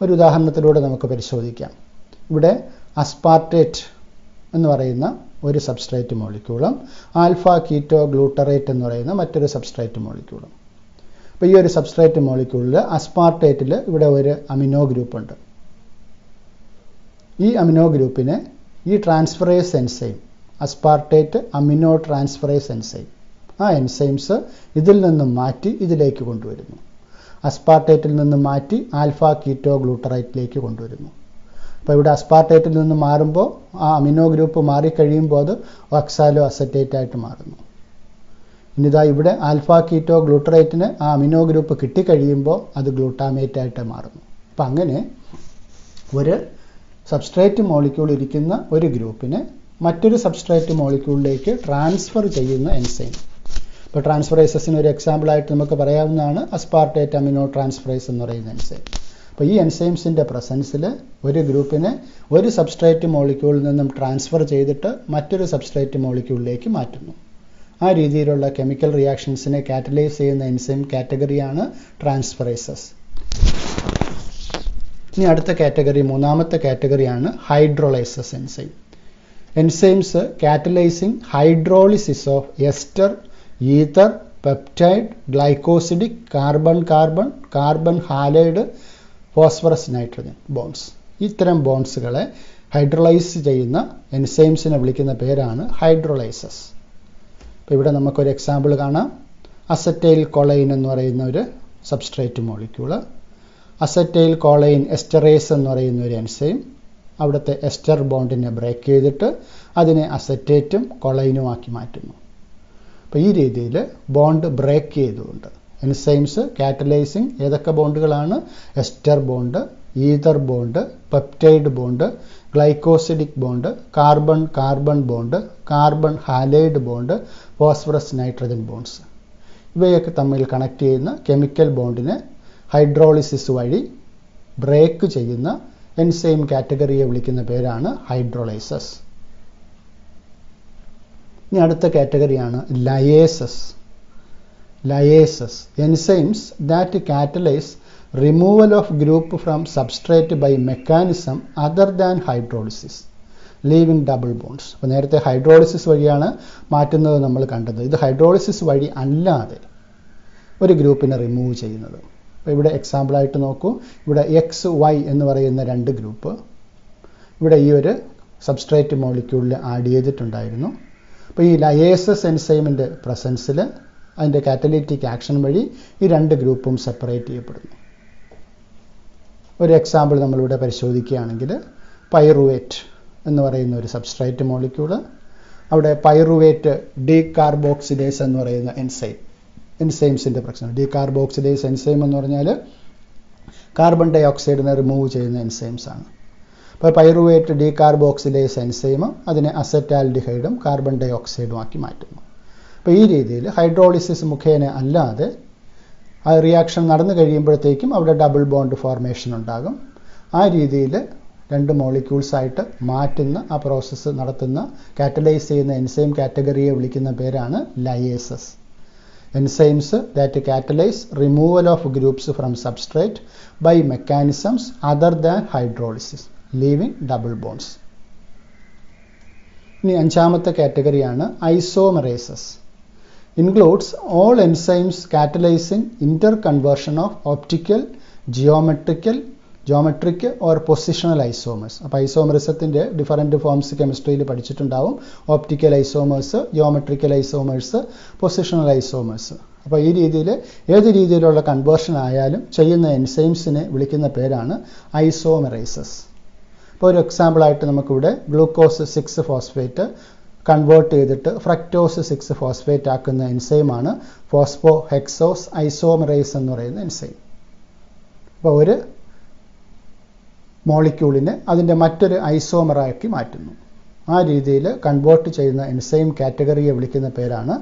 ഒരു ഉദാഹരണത്തിലൂടെ നമുക്ക് പരിശോധിക്കാം. ഇവിടെ അസ്പാർട്ടേറ്റ് എന്ന് പറയുന്ന ഒരു സബ്സ്ട്രേറ്റ് മോളിക്യൂളും ആൽഫ കീറ്റോ ഗ്ലൂട്ടറേറ്റ് എന്ന് പറയുന്ന മറ്റൊരു സബ്സ്ട്രേറ്റ് മോളിക്യൂളും. അപ്പോൾ ഈ ഒരു സബ്സ്ട്രേറ്റ് മോളിക്യൂളിൽ അസ്പാർട്ടേറ്റിൽ ഇവിടെ ഒരു അമിനോ ഗ്രൂപ്പ് ഉണ്ട്. ഈ അമിനോ ഗ്രൂപ്പിനെ ഈ transferase enzyme, aspartate amino transferase enzyme, ആ എൻസൈംസ് ഇതിൽ നിന്നും മാറ്റി ഇതിലേക്ക് കൊണ്ടുവരുന്നു. അസ്പാർട്ടേറ്റിൽ നിന്ന് മാറ്റി ആൽഫ കീറ്റോ ഗ്ലൂട്ടറേറ്റിലേക്ക് കൊണ്ടുവരുന്നു. അപ്പോൾ ഇവിടെ അസ്പാർട്ടേറ്റിൽ നിന്ന് മാറുമ്പോൾ ആ അമിനോ ഗ്രൂപ്പ് മാറിക്കഴിയുമ്പോൾ അത് ഓക്സാലോ അസറ്റേറ്റ് ആയിട്ട് മാറുന്നു. ഇനിതാ ഇവിടെ ആൽഫ കീറ്റോ ഗ്ലൂട്ടറേറ്റിന് ആ അമിനോ ഗ്രൂപ്പ് കിട്ടിക്കഴിയുമ്പോൾ അത് ഗ്ലൂട്ടാമേറ്റ് ആയിട്ട് മാറുന്നു. അപ്പം അങ്ങനെ ഒരു സബ്സ്ട്രേറ്റ് മോളിക്യൂൾ ഇരിക്കുന്ന ഒരു ഗ്രൂപ്പിനെ മറ്റൊരു സബ്സ്ട്രേറ്റ് മോളിക്യൂളിലേക്ക് ട്രാൻസ്ഫർ ചെയ്യുന്ന എൻസൈം. ഇപ്പോൾ ട്രാൻസ്ഫറേസസിന് ഒരു എക്സാമ്പിളായിട്ട് നമുക്ക് പറയാവുന്നതാണ് അസ്പാർട്ടേറ്റ് അമിനോ ട്രാൻസ്ഫറേസ് എന്ന് പറയുന്ന എൻസൈം. അപ്പോൾ ഈ എൻസൈംസിൻ്റെ പ്രസൻസിൽ ഒരു ഗ്രൂപ്പിനെ ഒരു സബ്സ്ട്രേറ്റ് മോളിക്യൂളിൽ നിന്നും ട്രാൻസ്ഫർ ചെയ്തിട്ട് മറ്റൊരു സബ്സ്ട്രേറ്റ് മോളിക്യൂളിലേക്ക് മാറ്റുന്നു. ആ രീതിയിലുള്ള കെമിക്കൽ റിയാക്ഷൻസിനെ കാറ്റലൈസ് ചെയ്യുന്ന എൻസൈം കാറ്റഗറിയാണ് ട്രാൻസ്ഫറേസസ്. ഇനി അടുത്ത കാറ്റഗറി, മൂന്നാമത്തെ കാറ്റഗറിയാണ് hydrolases enzyme. Enzymes catalysing hydrolysis of ester, ether, peptide, glycosidic, carbon carbon, carbon halide, phosphorus nitrogen bonds. ഇത്തരം ബോൺസുകളെ ഹൈഡ്രോളൈസ് ചെയ്യുന്ന എൻസൈംസിനെ വിളിക്കുന്ന പേരാണ് ഹൈഡ്രോളൈസസ്. അപ്പോൾ ഇവിടെ നമുക്കൊരു എക്സാമ്പിൾ കാണാം. അസറ്റൈൽ കൊളൈൻ എന്ന് പറയുന്ന ഒരു substrate molecule, acetyl choline esterase എന്ന് പറയുന്ന ഒരു എൻസൈം അവിടുത്തെ എസ്റ്റർ ബോണ്ടിനെ ബ്രേക്ക് ചെയ്തിട്ട് അതിനെ അസറ്റേറ്റും കൊളൈനുമാക്കി മാറ്റുന്നു. അപ്പോൾ ഈ രീതിയിൽ ബോണ്ട് ബ്രേക്ക് ചെയ്തുകൊണ്ട് എൻസൈംസ് കാറ്റലൈസിങ് ഏതൊക്കെ ബോണ്ടുകളാണ്, ester bond, ether bond, peptide bond, glycosidic bond, carbon carbon bond, carbon halide bond, phosphorus nitrogen bonds, ഇവയൊക്കെ തമ്മിൽ കണക്ട് ചെയ്യുന്ന കെമിക്കൽ ബോണ്ടിനെ ഹൈഡ്രോളിസിസ് വഴി ബ്രേക്ക് ചെയ്യുന്ന എൻസൈം കാറ്റഗറിയെ വിളിക്കുന്ന പേരാണ് ഹൈഡ്രോളൈസസ്. ഇനി അടുത്ത കാറ്റഗറിയാണ് lyases. Lyases enzymes that catalyse removal of group from substrate by mechanism other than hydrolysis leaving double bonds. അപ്പോൾ നേരത്തെ ഹൈഡ്രോളിസിസ് വഴിയാണ് മാറ്റുന്നത് നമ്മൾ കണ്ടത്. ഇത് ഹൈഡ്രോളിസിസ് വഴി അല്ലാതെ ഒരു ഗ്രൂപ്പിനെ റിമൂവ് ചെയ്യുന്നത്. അപ്പോൾ ഇവിടെ എക്സാമ്പിളായിട്ട് നോക്കൂ. ഇവിടെ എക്സ് വൈ എന്ന് പറയുന്ന രണ്ട് ഗ്രൂപ്പ് ഇവിടെ ഈ ഒരു സബ്സ്ട്രേറ്റ് മോളിക്യൂളിൽ ആഡ് ചെയ്തിട്ടുണ്ടായിരുന്നു. അപ്പോൾ ഈ ലയേസസ് എൻസൈമിൻ്റെ പ്രസൻസിൽ അതിൻ്റെ കാറ്റലിറ്റിക് ആക്ഷൻ വഴി ഈ രണ്ട് ഗ്രൂപ്പും സെപ്പറേറ്റ് ചെയ്യപ്പെടുന്നു. ഒരു എക്സാമ്പിൾ നമ്മളിവിടെ പരിശോധിക്കുകയാണെങ്കിൽ പൈറുവേറ്റ് എന്ന് പറയുന്ന ഒരു സബ്സ്ട്രേറ്റ് മോളിക്യൂള്, അവിടെ പൈറുവേറ്റ് ഡീകാർബോക്സിലേസ് എന്ന് പറയുന്ന എൻസൈംസിൻ്റെ പ്രശ്നം. ഡീകാർബോക്സിലേസ് എൻസൈം എന്ന് പറഞ്ഞാൽ കാർബൺ ഡൈ ഓക്സൈഡിനെ റിമൂവ് ചെയ്യുന്ന എൻസൈംസ് ആണ്. അപ്പോൾ പൈറുവേറ്റ് ഡീകാർബോക്സിലേസ് എൻസൈം അതിനെ അസറ്റാൽഡിഹൈഡും കാർബൺ ഡൈ ഓക്സൈഡും ആക്കി മാറ്റുന്നു. അപ്പോൾ ഈ രീതിയിൽ ഹൈഡ്രോളിസിസ് മുഖേന അല്ലാതെ ആ റിയാക്ഷൻ നടന്നു കഴിയുമ്പോഴത്തേക്കും അവിടെ ഡബിൾ ബോണ്ട് ഫോർമേഷൻ ഉണ്ടാകും. ആ രീതിയിൽ രണ്ട് മോളിക്യൂൾസായിട്ട് മാറ്റുന്ന ആ പ്രോസസ്സ് നടത്തുന്ന കാറ്റലൈസ് ചെയ്യുന്ന എൻസൈം കാറ്റഗറിയെ വിളിക്കുന്ന പേരാണ് lyases. Enzymes that catalyse removal of groups from substrate by mechanisms other than hydrolysis leaving double bonds. ഇനി അഞ്ചാമത്തെ കാറ്റഗറിയാണ് isomerases. includes all enzymes catalyzing interconversion of optical, geometrical, geometric or positional isomers. അപ്പോൾ ഐസോമറിസത്തിൻ്റെ different forms കെമിസ്ട്രിയിൽ പഠിച്ചിട്ടുണ്ടാവും. Optical isomers, geometrical isomers, positional isomers. അപ്പോൾ ഈ രീതിയിൽ ഏത് രീതിയിലുള്ള കൺവേർഷൻ ആയാലും ചെയ്യുന്ന എൻസൈംസിനെ വിളിക്കുന്ന പേരാണ് ഐസോമെറൈസസ്. ഇപ്പോൾ ഒരു എക്സാമ്പിളായിട്ട് നമുക്കിവിടെ ഗ്ലൂക്കോസ് 6 ഫോസ്ഫേറ്റ് കൺവേർട്ട് ചെയ്തിട്ട് ഫ്രക്ടോസ് 6 ഫോസ്ഫേറ്റ് ആക്കുന്ന എൻസൈമാണ് ഫോസ്ഫോ ഹെക്സോസ് ഐസോമെറൈസ് എന്ന് പറയുന്ന എൻസൈം. അപ്പോൾ ഒരു മോളിക്യൂളിനെ അതിൻ്റെ മറ്റൊരു ഐസോമറാക്കി മാറ്റുന്നു. ആ രീതിയിൽ കൺവേർട്ട് ചെയ്യുന്ന എൻസൈം കാറ്റഗറിയെ വിളിക്കുന്ന പേരാണ്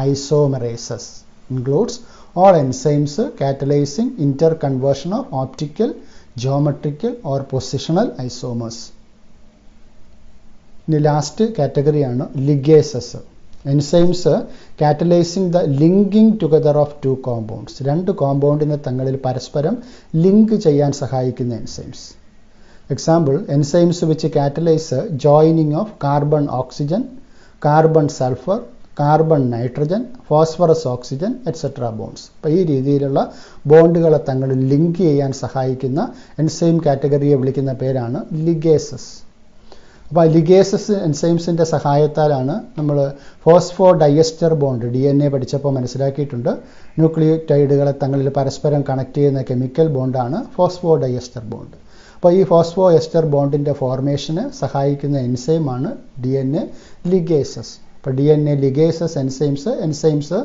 isomerases. Includes all enzymes catalysing interconversion of optical, geometrical or positional isomers. ഇനി ലാസ്റ്റ് കാറ്റഗറിയാണ് ligases. Enzymes catalysing the linking together of two compounds. രണ്ട് കോമ്പൗണ്ടിനെ തങ്ങളിൽ പരസ്പരം ലിങ്ക് ചെയ്യാൻ സഹായിക്കുന്ന enzymes. Example enzymes which catalyse joining of carbon oxygen, carbon sulphur, carbon nitrogen, phosphorus oxygen etcetera bonds. അപ്പോൾ ഈ രീതിയിലുള്ള ബോണ്ടുകളെ തങ്ങളിൽ ലിങ്ക് ചെയ്യാൻ സഹായിക്കുന്ന എൻസൈം കാറ്റഗറിയെ വിളിക്കുന്ന പേരാണ് ലിഗേസസ്. അപ്പോൾ ലിഗേസസ് എൻസൈംസിൻ്റെ സഹായത്താലാണ് നമ്മൾ ഫോസ്ഫോ ഡയസ്റ്റർ ബോണ്ട് DNA പഠിച്ചപ്പോൾ മനസ്സിലാക്കിയിട്ടുണ്ട്. ന്യൂക്ലിയോടൈഡുകളെ തങ്ങളിൽ പരസ്പരം കണക്ട് ചെയ്യുന്ന കെമിക്കൽ ബോണ്ടാണ് ഫോസ്ഫോ ഡയസ്റ്റർ ബോണ്ട്. അപ്പോൾ ഈ ഫോസ്ഫോ എസ്റ്റർ ബോണ്ടിൻ്റെ ഫോർമേഷന് സഹായിക്കുന്ന എൻസൈമാണ് DNA ലിഗേസസ്. ഇപ്പോൾ DNA ലിഗേസസ് എൻസൈംസ്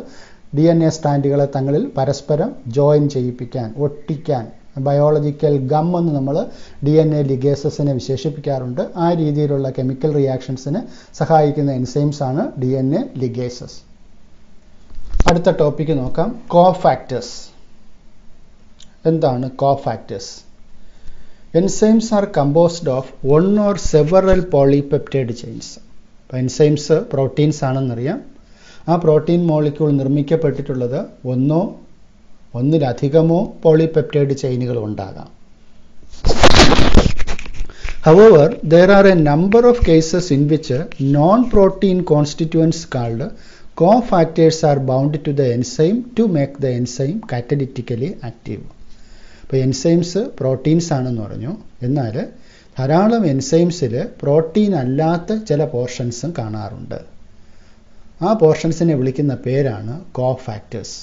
DNA സ്റ്റാൻഡുകളെ തങ്ങളിൽ പരസ്പരം ജോയിൻ ചെയ്യിപ്പിക്കാൻ, ഒട്ടിക്കാൻ, ബയോളജിക്കൽ ഗം എന്ന് നമ്മൾ DNA ലിഗേസസിനെ വിശേഷിപ്പിക്കാറുണ്ട്. ആ രീതിയിലുള്ള കെമിക്കൽ റിയാക്ഷൻസിന് സഹായിക്കുന്ന എൻസൈംസാണ് DNA ലിഗേസസ്. അടുത്ത ടോപ്പിക്ക് നോക്കാം, കോഫാക്ടേഴ്സ്. എന്താണ് cofactors? Enzymes are composed of one or several polypeptide chains. അപ്പോൾ എൻസൈംസ് പ്രോട്ടീൻസ് ആണെന്നറിയാം. ആ പ്രോട്ടീൻ മോളിക്യൂൾ നിർമ്മിക്കപ്പെട്ടിട്ടുള്ളത് ഒന്നോ ഒന്നിലധികമോ പോളിപെപ്റ്റൈഡ് ചെയിനുകൾ ഉണ്ടാകാം. However, there are a number of cases in which non-protein constituents called cofactors are bound to the enzyme to make the enzyme catalytically active. ഇപ്പോൾ enzymes proteins ആണെന്ന് പറഞ്ഞു. എന്നാൽ ധാരാളം എൻസൈംസിൽ protein അല്ലാത്ത ചില പോർഷൻസും കാണാറുണ്ട്. ആ പോർഷൻസിനെ വിളിക്കുന്ന പേരാണ് കോഫാക്ടേഴ്സ്.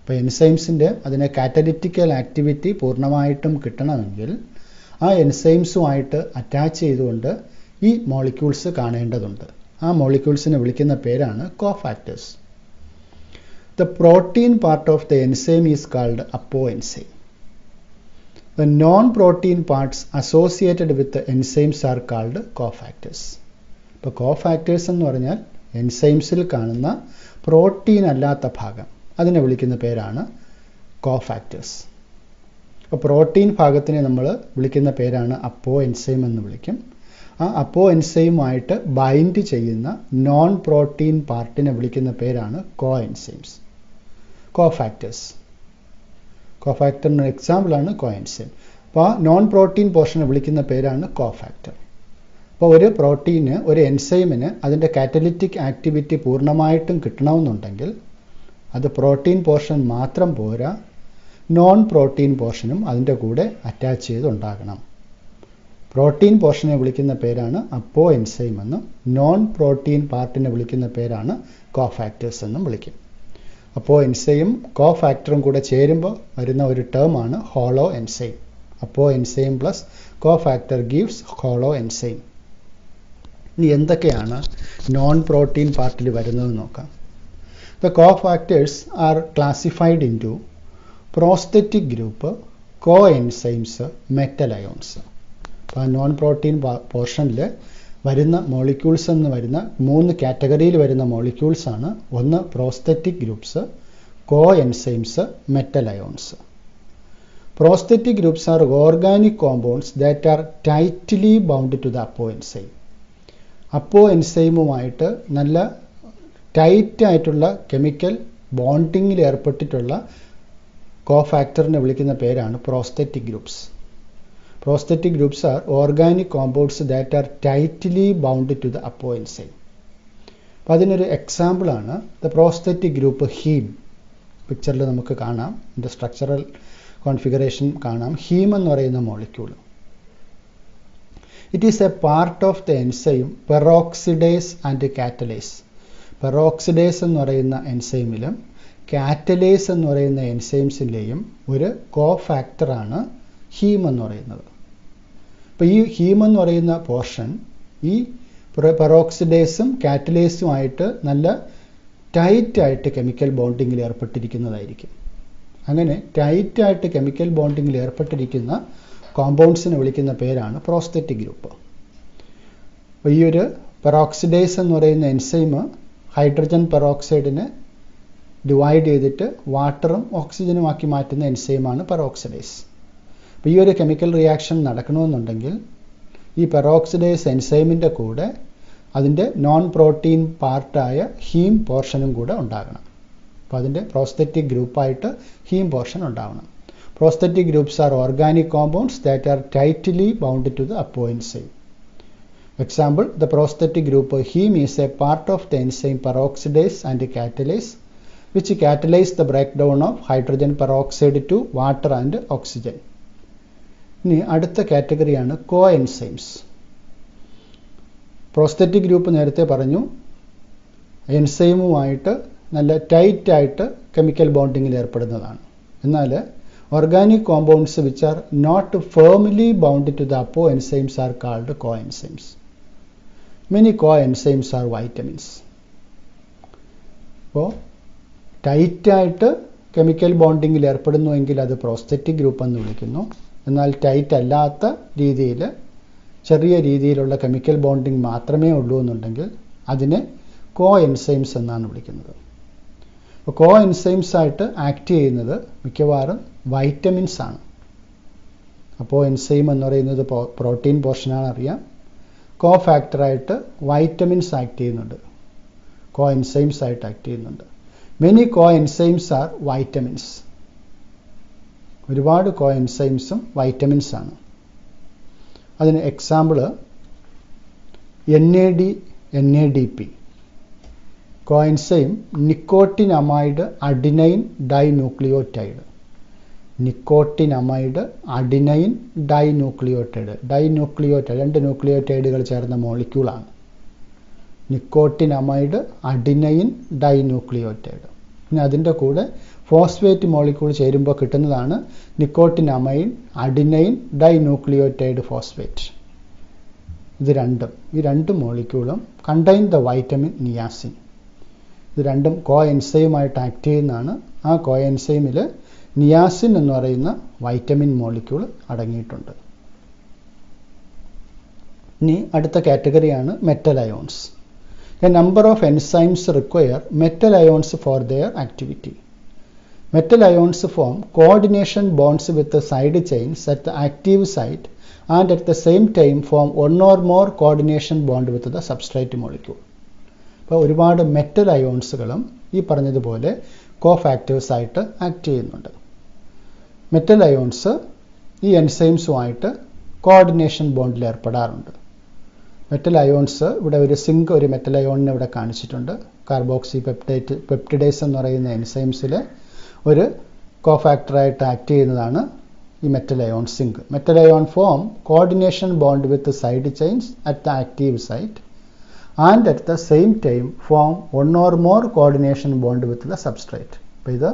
ഇപ്പോൾ എൻസൈംസിൻ്റെ അതിനെ കാറ്റലിറ്റിക്കൽ ആക്ടിവിറ്റി പൂർണ്ണമായിട്ടും കിട്ടണമെങ്കിൽ ആ എൻസൈംസുമായിട്ട് അറ്റാച്ച് ചെയ്തുകൊണ്ട് ഈ മോളിക്യൂൾസ് കാണേണ്ടതുണ്ട്. ആ മോളിക്യൂൾസിനെ വിളിക്കുന്ന പേരാണ് cofactors. The protein part of the enzyme is called അപ്പോ enzyme. The non-protein parts associated with the enzymes are called cofactors. ഇപ്പോൾ കോഫാക്ടേഴ്സ് എന്ന് പറഞ്ഞാൽ എൻസൈംസിൽ കാണുന്ന പ്രോട്ടീൻ അല്ലാത്ത ഭാഗം, അതിനെ വിളിക്കുന്ന പേരാണ് കോഫാക്ടേഴ്സ്. അപ്പോൾ പ്രോട്ടീൻ ഭാഗത്തിനെ നമ്മൾ വിളിക്കുന്ന പേരാണ് അപ്പോ എൻസൈം എന്ന് വിളിക്കും. ആ അപ്പോ എൻസൈമുമായിട്ട് ബൈൻഡ് ചെയ്യുന്ന നോൺ പ്രോട്ടീൻ പാർട്ടിനെ വിളിക്കുന്ന പേരാണ് കോ എൻസൈംസ്, കോഫാക്ടേഴ്സ്. കോഫാക്ടറിന് എക്സാമ്പിളാണ് കോ എൻസൈം. അപ്പോൾ ആ നോൺ പ്രോട്ടീൻ പോർഷനെ വിളിക്കുന്ന പേരാണ് കോഫാക്ടർ. അപ്പോൾ ഒരു പ്രോട്ടീന്, ഒരു എൻസൈമിന് അതിൻ്റെ കാറ്റലിറ്റിക് ആക്ടിവിറ്റി പൂർണ്ണമായിട്ടും കിട്ടണമെന്നുണ്ടെങ്കിൽ അത് പ്രോട്ടീൻ പോർഷൻ മാത്രം പോരാ, നോൺ പ്രോട്ടീൻ പോർഷനും അതിൻ്റെ കൂടെ അറ്റാച്ച് ചെയ്തുണ്ടാകണം. പ്രോട്ടീൻ പോർഷനെ വിളിക്കുന്ന പേരാണ് അപ്പോ എൻസൈം എന്നും നോൺ പ്രോട്ടീൻ പാർട്ടിനെ വിളിക്കുന്ന പേരാണ് കോഫാക്ടേഴ്സ് എന്നും വിളിക്കും. അപ്പോൾ എൻസൈം കോഫാക്ടറും കൂടെ ചേരുമ്പോൾ വരുന്ന ഒരു ടേമാണ് ഹോളോ എൻസൈം. അപ്പോൾ enzyme plus cofactor gives holo enzyme. ഇനി എന്തൊക്കെയാണ് നോൺ പ്രോട്ടീൻ പാർട്ടിൽ വരുന്നത് നോക്കാം. The cofactors are classified in to prosthetic group, co enzymes, metal ions. അപ്പോൾ ആ നോൺ പ്രോട്ടീൻ പോർഷനിൽ വരുന്ന മോളിക്യൂൾസ് എന്ന് വരുന്ന 3 കാറ്റഗറിയിൽ വരുന്ന മോളിക്യൂൾസ് ആണ്. ഒന്ന് prosthetic groups, co enzymes, metal ions. Prosthetic groups are organic compounds that are tightly bound to the apo enzyme. അപ്പോ എൻസൈമുമായിട്ട് നല്ല ടൈറ്റ് ആയിട്ടുള്ള കെമിക്കൽ ബോണ്ടിങ്ങിൽ ഏർപ്പെട്ടിട്ടുള്ള കോഫാക്ടറിനെ വിളിക്കുന്ന പേരാണ് prosthetic groups. Prosthetic groups are organic compounds that are tightly bound to the apo enzyme. അപ്പോൾ അതിനൊരു എക്സാമ്പിളാണ് the prosthetic group haem. പിക്ചറിൽ നമുക്ക് കാണാം ഇതിൻ്റെ സ്ട്രക്ചറൽ കോൺഫിഗറേഷൻ കാണാം. ഹീം എന്ന് പറയുന്ന molecule. It is a part of the enzyme peroxidase and catalase. Peroxidase എന്ന് പറയുന്ന എൻസൈമിലും കാറ്റലേസ് എന്ന് പറയുന്ന എൻസൈംസിലെയും ഒരു കോഫാക്ടറാണ് ഹീം എന്ന് പറയുന്നത്. അപ്പോൾ ഈ ഹീം എന്ന് പറയുന്ന പോർഷൻ ഈ പെറോക്സിഡേസും കാറ്റലേസുമായിട്ട് നല്ല ടൈറ്റായിട്ട് കെമിക്കൽ ബോണ്ടിങ്ങിൽ ഏർപ്പെട്ടിരിക്കുന്നതായിരിക്കും. അങ്ങനെ ടൈറ്റായിട്ട് കെമിക്കൽ ബോണ്ടിങ്ങിൽ ഏർപ്പെട്ടിരിക്കുന്ന കോമ്പൗണ്ട്സിനെ വിളിക്കുന്ന പേരാണ് പ്രോസ്തെറ്റിക് ഗ്രൂപ്പ്. അപ്പോൾ ഈ ഒരു പെറോക്സിഡേസ് എന്ന് പറയുന്ന എൻസൈം ഹൈഡ്രജൻ പെറോക്സൈഡിനെ ഡിവൈഡ് ചെയ്തിട്ട് വാട്ടറും ഓക്സിജനും ആക്കി മാറ്റുന്ന എൻസൈമാണ് പെറോക്സിഡേസ്. അപ്പോൾ ഈ ഒരു കെമിക്കൽ റിയാക്ഷൻ നടക്കണമെന്നുണ്ടെങ്കിൽ ഈ പെറോക്സിഡേസ് എൻസൈമിൻ്റെ കൂടെ അതിൻ്റെ നോൺ പ്രോട്ടീൻ പാർട്ടായ ഹീം പോർഷനും കൂടെ ഉണ്ടാകണം. അപ്പോൾ അതിൻ്റെ പ്രോസ്തെറ്റിക് ഗ്രൂപ്പായിട്ട് ഹീം പോർഷൻ ഉണ്ടാവണം. Prosthetic groups are organic compounds that are tightly bounded to the apo enzyme. Example, the prosthetic group heme is a part of the enzyme peroxidase and catalase which catalyze the breakdown of hydrogen peroxide to water and oxygen. ഇനി അടുത്ത കാറ്റഗറിയാണ് co enzymes. Prosthetic group നേരത്തെ പറഞ്ഞു എൻസൈമുമായിട്ട് നല്ല ടൈറ്റായിട്ട് chemical ബോണ്ടിങ്ങിൽ ഏർപ്പെടുന്നതാണ്. എന്നാൽ organic compounds which are not firmly bound to the apo enzymes are called co enzymes. Many co enzymes are vitamins. അപ്പോൾ ടൈറ്റായിട്ട് കെമിക്കൽ ബോണ്ടിങ്ങിൽ ഏർപ്പെടുന്നുവെങ്കിൽ അത് പ്രോസ്തെറ്റിക് ഗ്രൂപ്പ് എന്ന് വിളിക്കുന്നു. എന്നാൽ ടൈറ്റ് അല്ലാത്ത രീതിയിൽ ചെറിയ രീതിയിലുള്ള കെമിക്കൽ ബോണ്ടിങ് മാത്രമേ ഉള്ളൂ എന്നുണ്ടെങ്കിൽ അതിനെ കോ എൻസൈംസ് എന്നാണ് വിളിക്കുന്നത്. അപ്പോൾ കോ എൻസൈംസ് ആയിട്ട് ആക്ട് ചെയ്യുന്നത് മിക്കവാറും വൈറ്റമിൻസ് ആണ്. അപ്പോൾ എൻസൈം എന്ന് പറയുന്നത് പ്രോട്ടീൻ പോർഷനാണ് അറിയാം. കോ ഫാക്ടറായിട്ട് വൈറ്റമിൻസ് ആക്ട് ചെയ്യുന്നുണ്ട്, കോ എൻസൈംസ് ആയിട്ട് ആക്ട് ചെയ്യുന്നുണ്ട്. Many co enzymes are vitamins. ഒരുപാട് കോ എൻസൈംസും വൈറ്റമിൻസ് ആണ്. അതിന് example NADP coenzyme nicotinamide adenine dinucleotide. Nicotinamide adenine dinucleotide. Dinucleotide 2 ന്യൂക്ലിയോടൈഡുകൾ ചേർന്ന മോളിക്യൂളാണ്. Nicotinamide adenine dinucleotide. പിന്നെ അതിൻ്റെ കൂടെ ഫോസ്ഫേറ്റ് മോളിക്യൂൾ ചേരുമ്പോൾ കിട്ടുന്നതാണ് നിക്കോട്ടിനമൈഡ് അഡിനൈൻ ഡൈന്യൂക്ലിയോടൈഡ് ഫോസ്ഫേറ്റ്. ഈ രണ്ട് മോളിക്യൂളും കണ്ടെയ്ൻ ദ വൈറ്റമിൻ നിയാസിൻ. ഇത് രണ്ടും കോ എൻസൈമായിട്ട് ആക്ട് ചെയ്യുന്നതാണ്. ആ കോ എൻസൈമിൽ നിയാസിൻ എന്ന് പറയുന്ന വൈറ്റമിൻ മോളിക്യൂൾ അടങ്ങിയിട്ടുണ്ട്. ഇനി അടുത്ത കാറ്റഗറിയാണ് metal ions. A number of enzymes require metal ions for their activity. Metal ions form coordination bonds with the side chains at the active site and at the same time form one or more coordination bond with the substrate molecule. അപ്പോൾ ഒരുപാട് metal അയോൺസുകളും ഈ പറഞ്ഞതുപോലെ cofactors ആയിട്ട് act ചെയ്യുന്നുണ്ട്. Metal ions ഈ എൻസൈംസുമായിട്ട് coordination ബോണ്ടിൽ ഏർപ്പെടാറുണ്ട്. Metal ions ഇവിടെ ഒരു മെറ്റൽ അയോണിനെ ഇവിടെ കാണിച്ചിട്ടുണ്ട്. കാർബോക്സി പെപ്റ്റിഡേസ് എന്ന് പറയുന്ന എൻസൈംസിൽ ഒരു കോഫാക്ടറായിട്ട് ആക്ട് ചെയ്യുന്നതാണ് ഈ metal ion zinc. Metal ion form coordination bond with side chains at the active site and at the same time form one or more coordination bond with the substrate. അപ്പോൾ ഇത്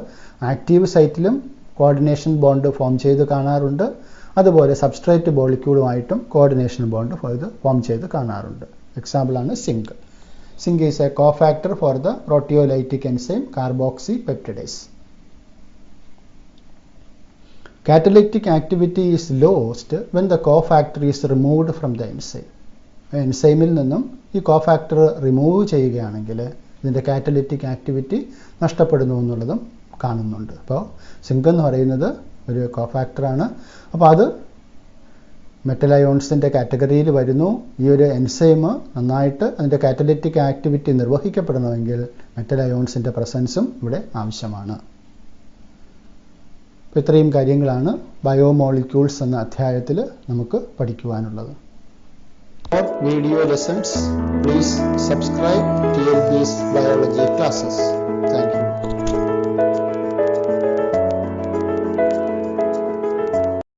active സൈറ്റിലും coordination bond form ചെയ്ത് കാണാറുണ്ട്. അതുപോലെ substrate മോളിക്യൂളുമായിട്ടും coordination bond ഇത് form ചെയ്ത് കാണാറുണ്ട്. എക്സാമ്പിളാണ് zinc. Zinc is a cofactor for the proteolytic enzyme carboxy peptidase. Catalytic activity is lost when the cofactor is removed from the enzyme. എൻസൈമിൽ നിന്നും ഈ കോഫാക്ടർ റിമൂവ് ചെയ്യുകയാണെങ്കിൽ ഇതിൻ്റെ കാറ്റലിറ്റിക് ആക്ടിവിറ്റി നഷ്ടപ്പെടുന്നു എന്നുള്ളതും കാണുന്നുണ്ട്. അപ്പോൾ സിങ്ക് എന്ന് പറയുന്നത് ഒരു കോഫാക്ടറാണ്. അപ്പോൾ അത് മെറ്റൽ അയോൺസിൻ്റെ കാറ്റഗറിയിൽ വരുന്നു. ഈ ഒരു എൻസൈം നന്നായിട്ട് അതിൻ്റെ കാറ്റലിറ്റിക് ആക്ടിവിറ്റി നിർവഹിക്കപ്പെടണമെങ്കിൽ മെറ്റൽ അയോൺസിൻ്റെ പ്രസൻസും ഇവിടെ ആവശ്യമാണ്. അപ്പോൾ ഇത്രയും കാര്യങ്ങളാണ് ബയോമോളിക്യൂൾസ് എന്ന അധ്യായത്തിൽ നമുക്ക് പഠിക്കുവാനുള്ളത്. For video lessons, please subscribe to TLP's biology classes. Thank you.